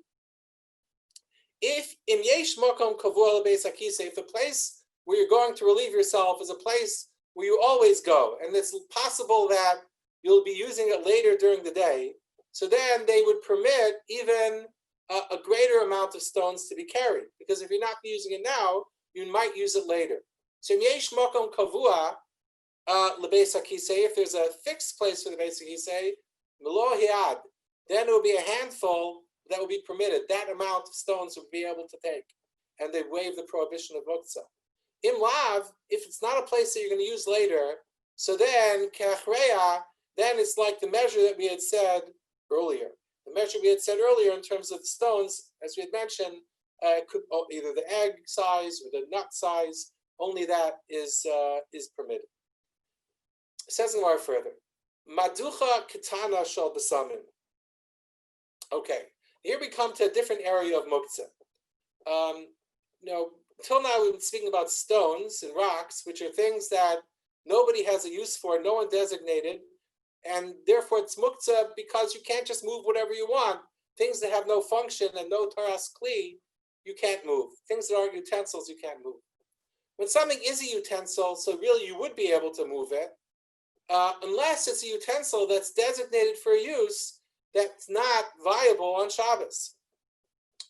If im yesh makom kavua lebeis hakisei, if the place where you're going to relieve yourself is a place where you always go, and it's possible that you'll be using it later during the day, so then they would permit even a greater amount of stones to be carried, because if you're not using it now, you might use it later. So im yesh makom kavua lebeis hakisei, if there's a fixed place for the beis hakisei, melo hiad, then it will be a handful that will be permitted. That amount of stones would be able to take, and they waive the prohibition of muktzah. Im lav, if it's not a place that you're going to use later, so then keachreya, then it's like the measure that we had said earlier. The measure we had said earlier in terms of the stones, as we had mentioned, could either the egg size or the nut size. Only that is permitted. It says more further. Maducha katana shal besamim. Okay, here we come to a different area of muktzah. Until now we've been speaking about stones and rocks, which are things that nobody has a use for, no one designated, and therefore it's muktzah because you can't just move whatever you want. Things that have no function and no taras kli, you can't move. Things that aren't utensils, you can't move. when something is a utensil, so really you would be able to move it, unless it's a utensil that's designated for use that's not viable on Shabbos.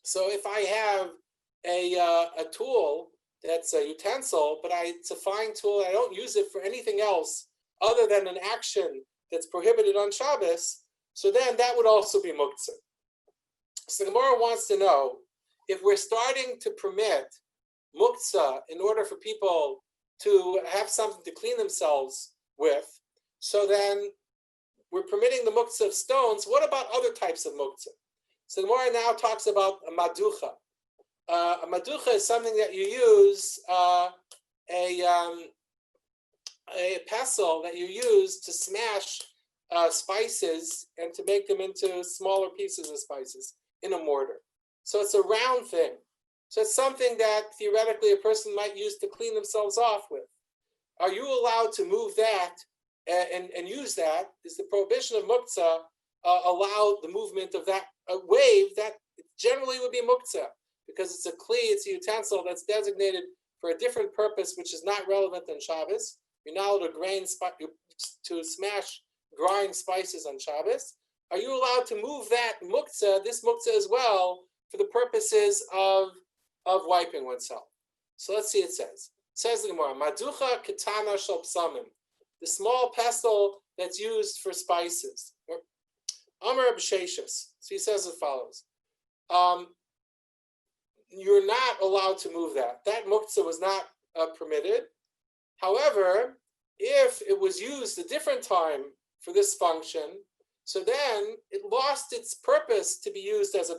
So if I have a tool that's a utensil, but it's a fine tool, I don't use it for anything else other than an action that's prohibited on Shabbos, so then that would also be muktzah. So the Gemara wants to know, if we're starting to permit muktzah in order for people to have something to clean themselves with, so then we're permitting the muktzah of stones, what about other types of muktzah? So the Gemara now talks about a maducha. A maducha is something that you use, a pestle that you use to smash spices and to make them into smaller pieces of spices in a mortar. So it's a round thing. So it's something that theoretically a person might use to clean themselves off with. Are you allowed to move that and use that? Is the prohibition of muktzah allow the movement of that wave that generally would be muktzah? Because it's a kli, it's a utensil that's designated for a different purpose, which is not relevant on Shabbos. You're not allowed to smash grind spices on Shabbos. Are you allowed to move that muktzah, this muktzah as well, for the purposes of wiping oneself? So let's see, it says the Gemara, Maducha Ketana Shel Psamim, the small pestle that's used for spices. Amar B'Sheshus. So he says as follows. You're not allowed to move that. That muktzah was not permitted. However, if it was used a different time for this function, so then it lost its purpose to be used as a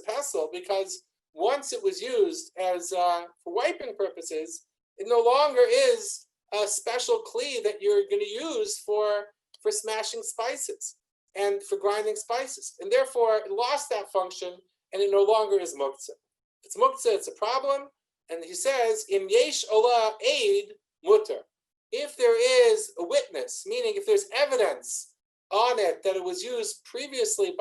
pestle, because once it was used as for wiping purposes, it no longer is a special kli that you're going to use for smashing spices and for grinding spices, and therefore it lost that function and it no longer is muktzah. If it's muktzah, it's a problem. And he says, Im yesh ola aid mutter. If there is a witness, meaning if there's evidence on it that it was used previously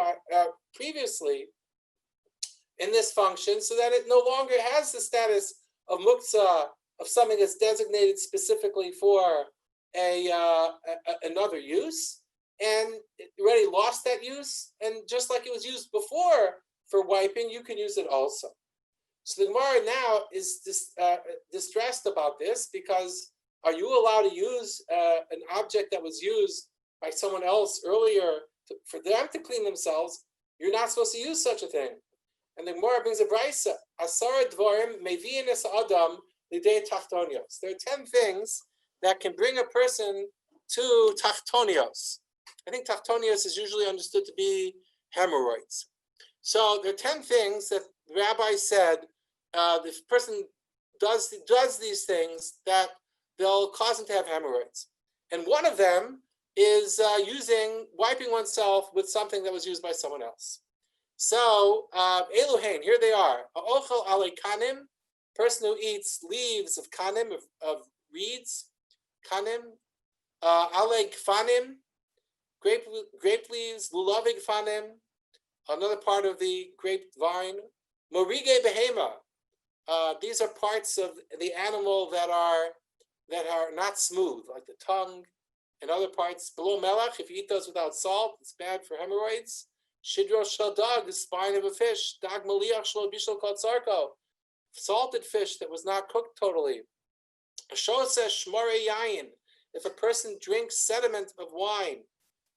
in this function, so that it no longer has the status of muktzah, of something that's designated specifically for another use, and it already lost that use, and just like it was used before for wiping, you can use it also. So the Gemara now is distressed about this, because are you allowed to use an object that was used by someone else earlier for them to clean themselves? You're not supposed to use such a thing. And the Gemara brings a brisa. Asara dvarim mevi'in es adam lidei tachtonios. There are 10 things that can bring a person to tachtonios. I think tachtonios is usually understood to be hemorrhoids. So there are 10 things that the Rabbi said, the person does these things, that they'll cause him to have hemorrhoids. And one of them is wiping oneself with something that was used by someone else. So, Eluhain, here they are. Ochel ale kanim, person who eats leaves of kanim, of reeds, kanim, ale gfanim, grape leaves, lulavig fanim, another part of the grapevine, morige behema. These are parts of the animal that are not smooth, like the tongue and other parts. Below melach, if you eat those without salt, it's bad for hemorrhoids. Shidro shel dag, the spine of a fish. Dag maliach shlo bishul kol tzarko, salted fish that was not cooked totally. Shose shmore yayin, if a person drinks sediment of wine,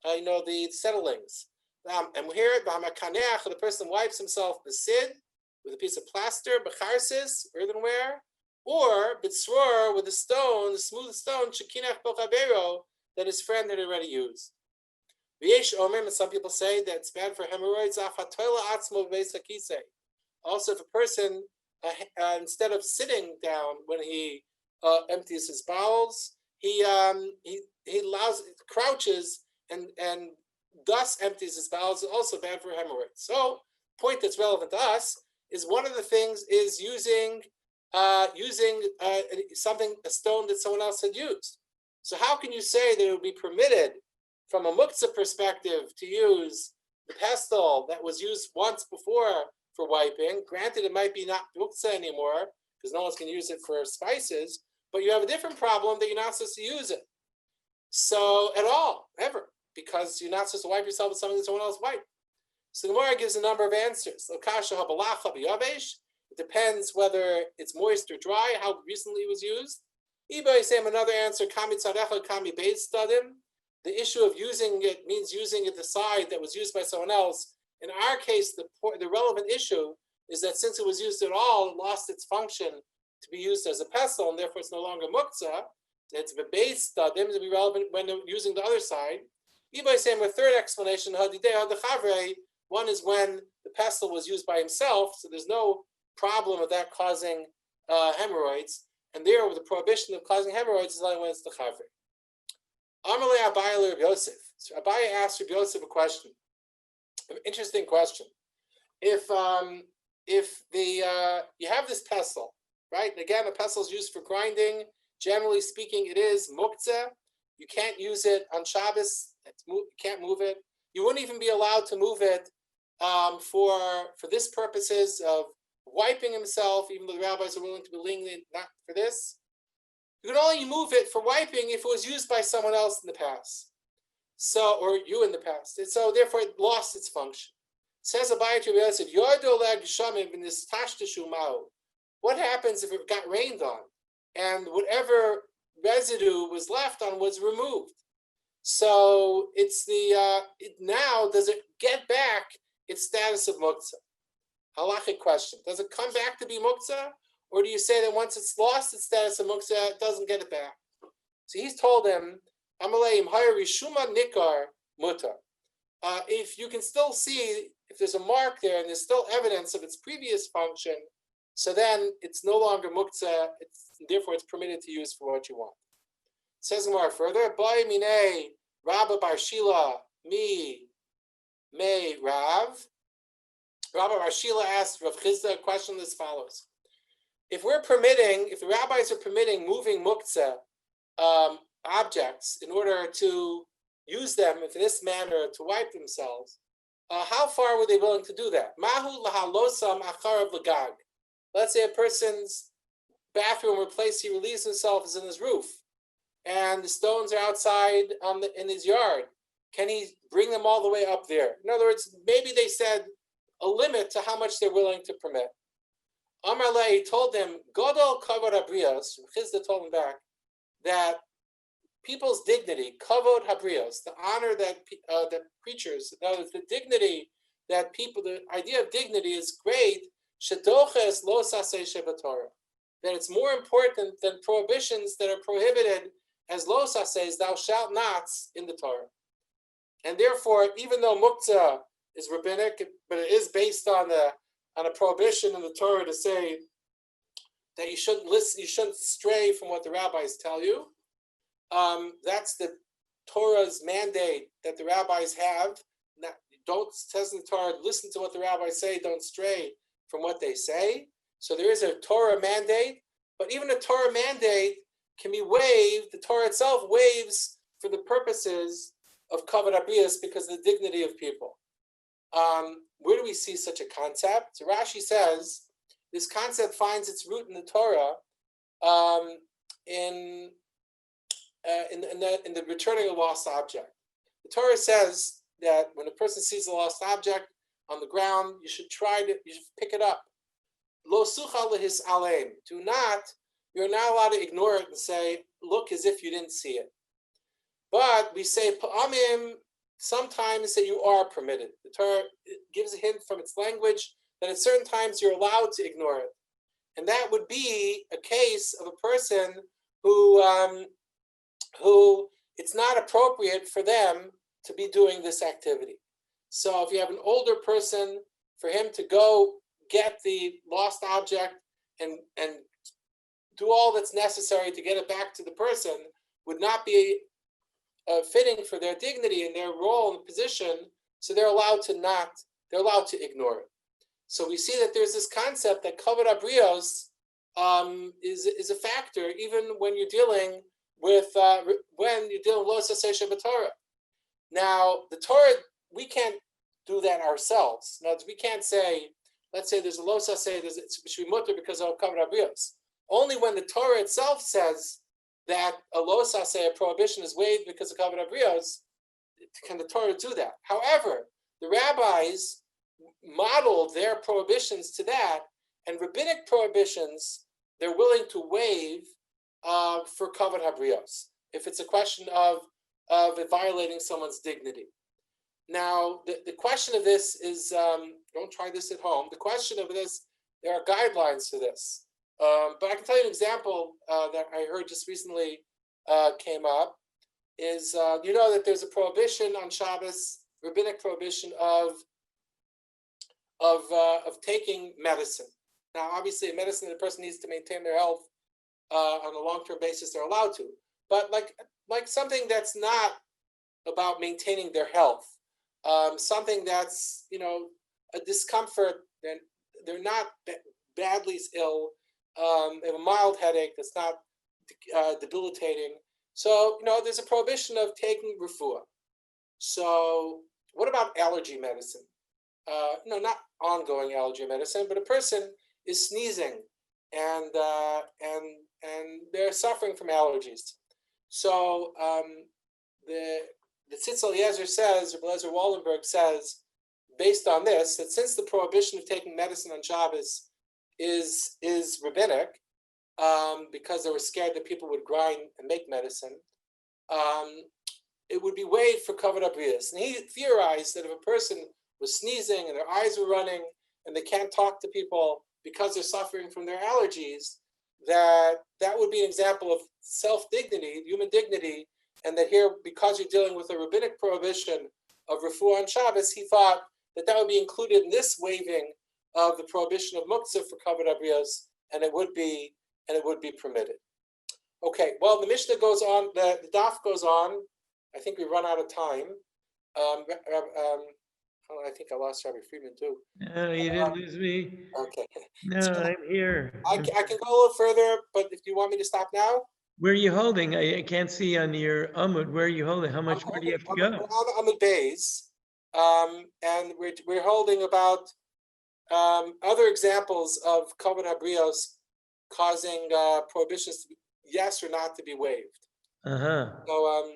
the settlings. And here, the person wipes himself besid, with a piece of plaster, becharsis, earthenware, or bitzror, with a stone, a smooth stone, shekinach bochabero, that his friend had already used. V'yesh omer, and some people say that it's bad for hemorrhoids. Also, if a person, instead of sitting down when he empties his bowels, he crouches and thus empties his bowels, is also bad for hemorrhoids. So, point that's relevant to us is one of the things is using something, a stone that someone else had used. So how can you say that it would be permitted from a muktzah perspective to use the pestle that was used once before for wiping? Granted, it might be not muktzah anymore because no one's going to use it for spices, but you have a different problem that you're not supposed to use it. So at all, ever, because you're not supposed to wipe yourself with something that someone else wiped. So the Gemara gives a number of answers. It depends whether it's moist or dry, how recently it was used. Another answer, the issue of using it means using it the side that was used by someone else. In our case, the relevant issue is that since it was used at all, it lost its function to be used as a pestle, and therefore it's no longer muktzah. It's the base stadim to be relevant when using the other side. A third explanation, one is when the pestle was used by himself, so there's no problem of that causing hemorrhoids. And there, with the prohibition of causing hemorrhoids, is only when it's the chavrei. Amalei Abaye Rabbi Yosef. So Abaye asked Rabbi Yosef a question, an interesting question. If you have this pestle, right? And again, a pestle is used for grinding. Generally speaking, it is muktzeh. You can't use it on Shabbos. You can't move it. You wouldn't even be allowed to move it for this purposes of wiping himself, even though the rabbis are willing to be lenient not for this. You can only move it for wiping if it was used by someone else in the past. So, or you in the past. And so therefore it lost its function. Says Abaye to Rabbi Yosef, what happens if it got rained on and whatever residue was left on was removed? So it's now, does it get back its status of muktzah? Halachic question. Does it come back to be muktzah? Or do you say that once it's lost its status of muktzah, it doesn't get it back? So he's told him, Amaleim hayri shuma nikar mutar. If you can still see, if there's a mark there and there's still evidence of its previous function, so then it's no longer muktzah, therefore it's permitted to use for what you want. It says more further, Boy mine Rabba bar Shila me Rav. Rabbi bar Shila asked Rav Chizda a question as follows. If the rabbis are permitting moving muktzah objects in order to use them in this manner to wipe themselves, how far were they willing to do that? Mahu lahalosam acharav lagag. Let's say a person's bathroom or place he relieves himself is in his roof, and the stones are outside in his yard. Can he bring them all the way up there? In other words, maybe they said a limit to how much they're willing to permit. Amar Lei told them, Godol kavod habrios. Chizda told him back that people's dignity, kavod habrios, the honor that preachers, in other words, the dignity that people, the idea of dignity is great. Shedoches lo saseh shebatorah. That it's more important than prohibitions that are prohibited as lo saseh, thou shalt nots in the Torah. And therefore, even though muktzah is rabbinic, but it is based on a prohibition in the Torah to say that you shouldn't listen, you shouldn't stray from what the rabbis tell you. That's the Torah's mandate that the rabbis have. Says in the Torah, listen to what the rabbis say, don't stray from what they say. So there is a Torah mandate, but even a Torah mandate can be waived. The Torah itself waives for the purposes of kavod habrios because of the dignity of people. Where do we see such a concept? So Rashi says this concept finds its root in the Torah, in the returning a lost object. The Torah says that when a person sees a lost object on the ground, you should pick it up. Lo sucha lehis aleim. You're not allowed to ignore it and say, look as if you didn't see it. But we say pa'amim, sometimes that you are permitted. The Torah gives a hint from its language that at certain times you're allowed to ignore it. And that would be a case of a person who it's not appropriate for them to be doing this activity. So if you have an older person, for him to go get the lost object and do all that's necessary to get it back to the person would not be fitting for their dignity and their role and position, so they're allowed to ignore it. So we see that there's this concept that kavod habrios is a factor even when you're dealing with lo saseh shebatorah. Now the Torah, we can't do that ourselves. In other words, we can't say, let's say there's a lo saseh, it should be mutter because of kavod habrios. only when the Torah itself says that a losa, say a prohibition, is waived because of kavod habrios, can the Torah do that. However, the rabbis modeled their prohibitions to that, and rabbinic prohibitions they're willing to waive for kavod habrios if it's a question of violating someone's dignity. Now, the question of this is, don't try this at home. The question of this, there are guidelines for this. But I can tell you an example that I heard just recently came up, is you know that there's a prohibition on Shabbos, rabbinic prohibition of taking medicine. Now, obviously, a medicine that a person needs to maintain their health on a long-term basis, they're allowed to. But like something that's not about maintaining their health, something that's, you know, a discomfort, then they're not badly ill, they have a mild headache that's not debilitating. So, you know, there's a prohibition of taking refuah. So what about allergy medicine? No, not ongoing allergy medicine, but a person is sneezing and they're suffering from allergies. So the Tzitz Eliezer says, Rabbi Eliezer Wallenberg says, based on this, that since the prohibition of taking medicine on Shabbos is rabbinic, because they were scared that people would grind and make medicine, it would be waived for kavod habrios. And he theorized that if a person was sneezing and their eyes were running and they can't talk to people because they're suffering from their allergies, that would be an example of self-dignity, human dignity, and that here, because you're dealing with a rabbinic prohibition of refuah on Shabbos, he thought that would be included in this waiving of the prohibition of muktzah for kavod habrios, and it would be permitted. Okay, well, the Mishnah goes on, the daf goes on. I think we run out of time. I think I lost Rabbi Friedman too. No, you didn't lose me. Okay. No, So I'm here. I can go a little further, but if you want me to stop now? Where are you holding? I can't see on your Amud. Where are you holding? How much more do you have to go? I'm at Bays, and we're holding about other examples of kavod habrios causing prohibitions to be, yes or not to be waived. So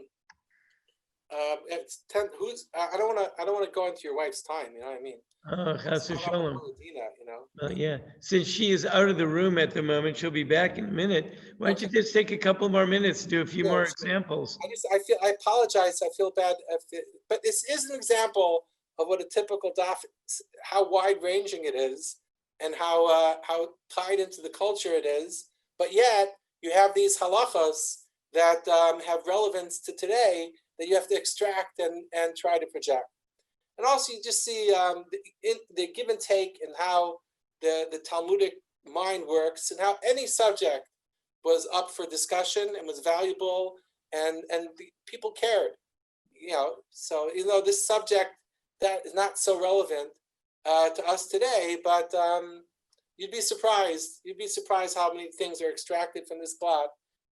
it's 10. I don't want to go into your wife's time. You know what I mean? Oh, chas v'shalom. You know. Yeah. Since she is out of the room at the moment, she'll be back in a minute. Why don't you just take a couple more minutes to do a few more examples? I apologize. I feel bad, but this is an example of what a typical daf, how wide-ranging it is, and how tied into the culture it is. But yet you have these halachos that have relevance to today that you have to extract and try to project. And also you just see the give and take and how the Talmudic mind works, and how any subject was up for discussion and was valuable, and people cared. You know, so you know this subject that is not so relevant to us today, but you'd be surprised. You'd be surprised how many things are extracted from this blot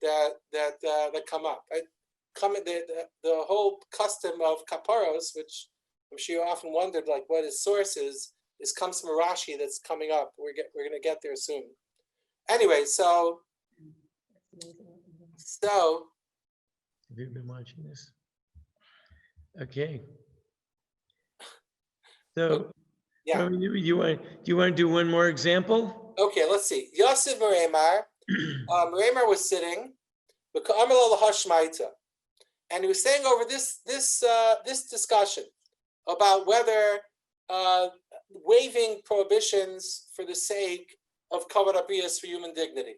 that come up. The whole custom of kaparos, which I'm sure you often wondered, like what his source is comes from Rashi that's coming up. We're going to get there soon. Anyway, so have you been watching this? Okay. So, yeah. do you want to do one more example? Okay, let's see. Yosef Meremar. Meremar was sitting, and he was saying over this discussion about whether waiving prohibitions for the sake of kavod habrios for human dignity,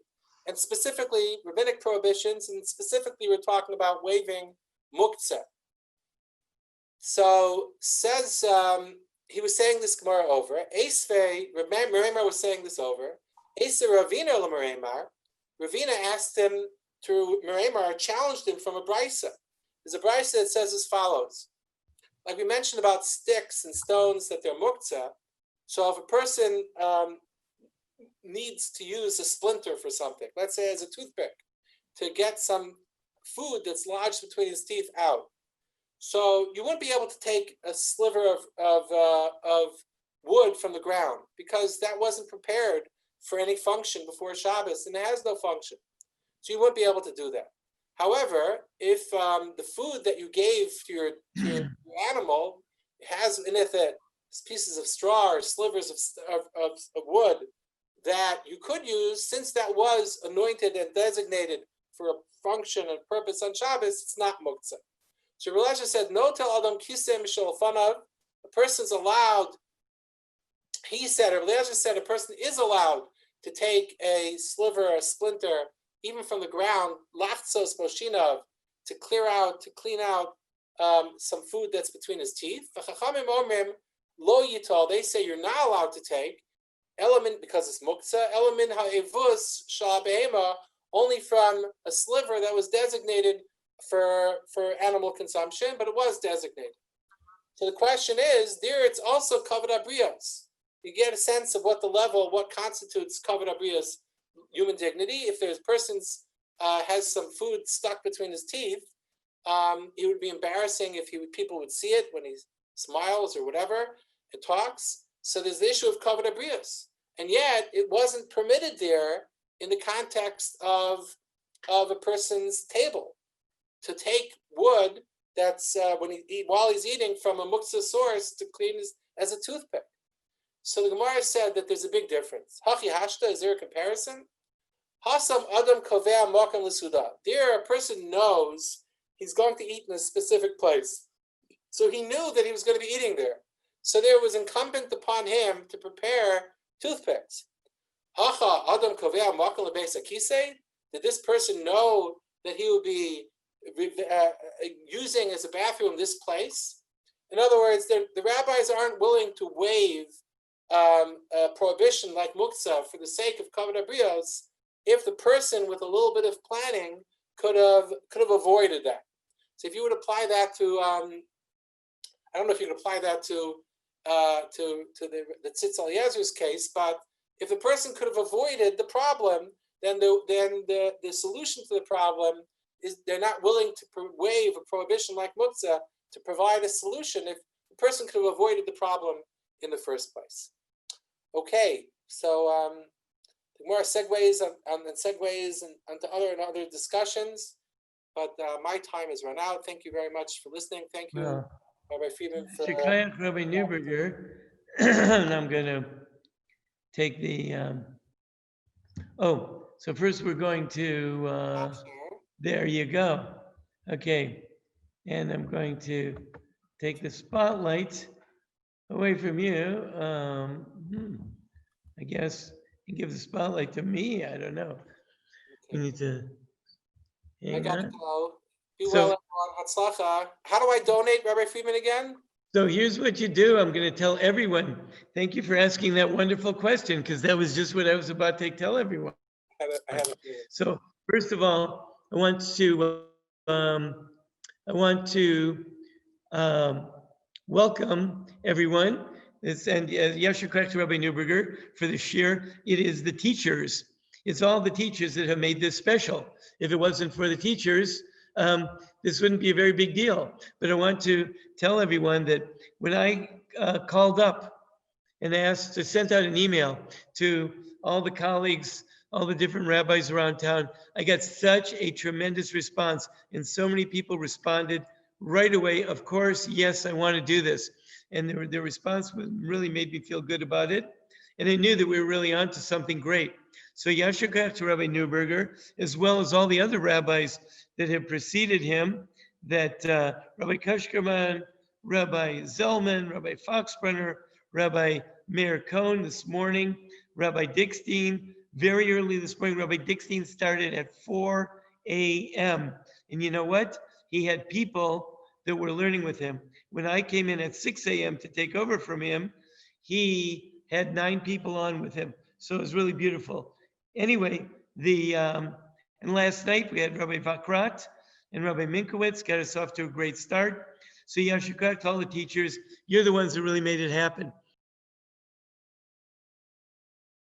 and specifically rabbinic prohibitions, and specifically we're talking about waiving muktzah. So says he was saying this Gemara over. Meremar was saying this over. Esa Ravina l'Meremar. Ravina asked him to Meremar, challenged him from a brisa. There's a brisa that says as follows. Like we mentioned about sticks and stones that they're muktzah. So if a person needs to use a splinter for something, let's say as a toothpick, to get some food that's lodged between his teeth out, so you wouldn't be able to take a sliver of wood from the ground because that wasn't prepared for any function before Shabbos, and it has no function. So you wouldn't be able to do that. However, if the food that you gave to your animal has in it pieces of straw or slivers of wood that you could use, since that was anointed and designated for a function and purpose on Shabbos, it's not muktzah. So Rabbi said, no tel adam kiseh mishal fanav, a person's allowed, he said, Rabbi said a person is allowed to take a sliver or a splinter, even from the ground, lachtzos moshinav, to clean out some food that's between his teeth. V'chachamim omrim lo yital, they say you're not allowed to take element because it's muktzah, element ha'evus shal behema, only from a sliver that was designated for animal consumption, but it was designated. So the question is, there it's also covered abrios. You get a sense of what constitutes covered abrios, human dignity. If there's persons has some food stuck between his teeth, it would be embarrassing if people would see it when he smiles or whatever and talks. So there's the issue of covered abrios, and yet it wasn't permitted there in the context of a person's table to take wood that's while he's eating from a muktzah source to clean as a toothpick. So the Gemara said that there's a big difference. Hachi hashta, is there a comparison? Hasam adam kovea makam l'suda. There, a person knows he's going to eat in a specific place. So he knew that he was going to be eating there. So there was incumbent upon him to prepare toothpicks. Hacha adam kovea makam l'beis akisei. Did this person know that he would be using as a bathroom this place? In other words, the rabbis aren't willing to waive a prohibition like muktzah for the sake of kavod abrios if the person with a little bit of planning could have avoided that. So if you would apply that to, I don't know if you could apply that to the Tzitz Eliezer's case, but if the person could have avoided the problem, then the solution to the problem is they're not willing to waive a prohibition like muktzah to provide a solution if the person could have avoided the problem in the first place. Okay, so the more segues and segues and onto other discussions, but my time has run out. Thank you very much for listening. Thank you, Rabbi Friedman. Rabbi Neuberger, and I'm going to take the. So first we're going to. There you go. Okay, and I'm going to take the spotlight away from you. I guess and give the spotlight to me. I don't know. You need to. I gotta go. Be well, everyone. Hatzlacha. How do I donate, Rabbi Friedman, again? So here's what you do. I'm going to tell everyone. Thank you for asking that wonderful question, because that was just what I was about to tell everyone. I have it. So first of all, I want to welcome everyone. And Yasher Koach to Rabbi Neuberger for the shir. It is the teachers. It's all the teachers that have made this special. If it wasn't for the teachers, this wouldn't be a very big deal. But I want to tell everyone that when I called up and sent out an email to all the colleagues, all the different rabbis around town, I got such a tremendous response, and so many people responded right away. Of course, yes, I want to do this. And their response really made me feel good about it. And I knew that we were really onto something great. So Yasher Koach to Rabbi Neuberger, as well as all the other rabbis that have preceded him, that Rabbi Kushkerman, Rabbi Zellman, Rabbi Foxbrunner, Rabbi Meir Cohn this morning, Rabbi Dickstein, very early this morning. Rabbi Dickstein started at 4 a.m. And you know what? He had people that were learning with him. When I came in at 6 a.m. to take over from him, he had 9 people on with him. So it was really beautiful. Anyway, and last night we had Rabbi Vakrat and Rabbi Minkowitz got us off to a great start. So Yasher Koach to all the teachers, you're the ones that really made it happen.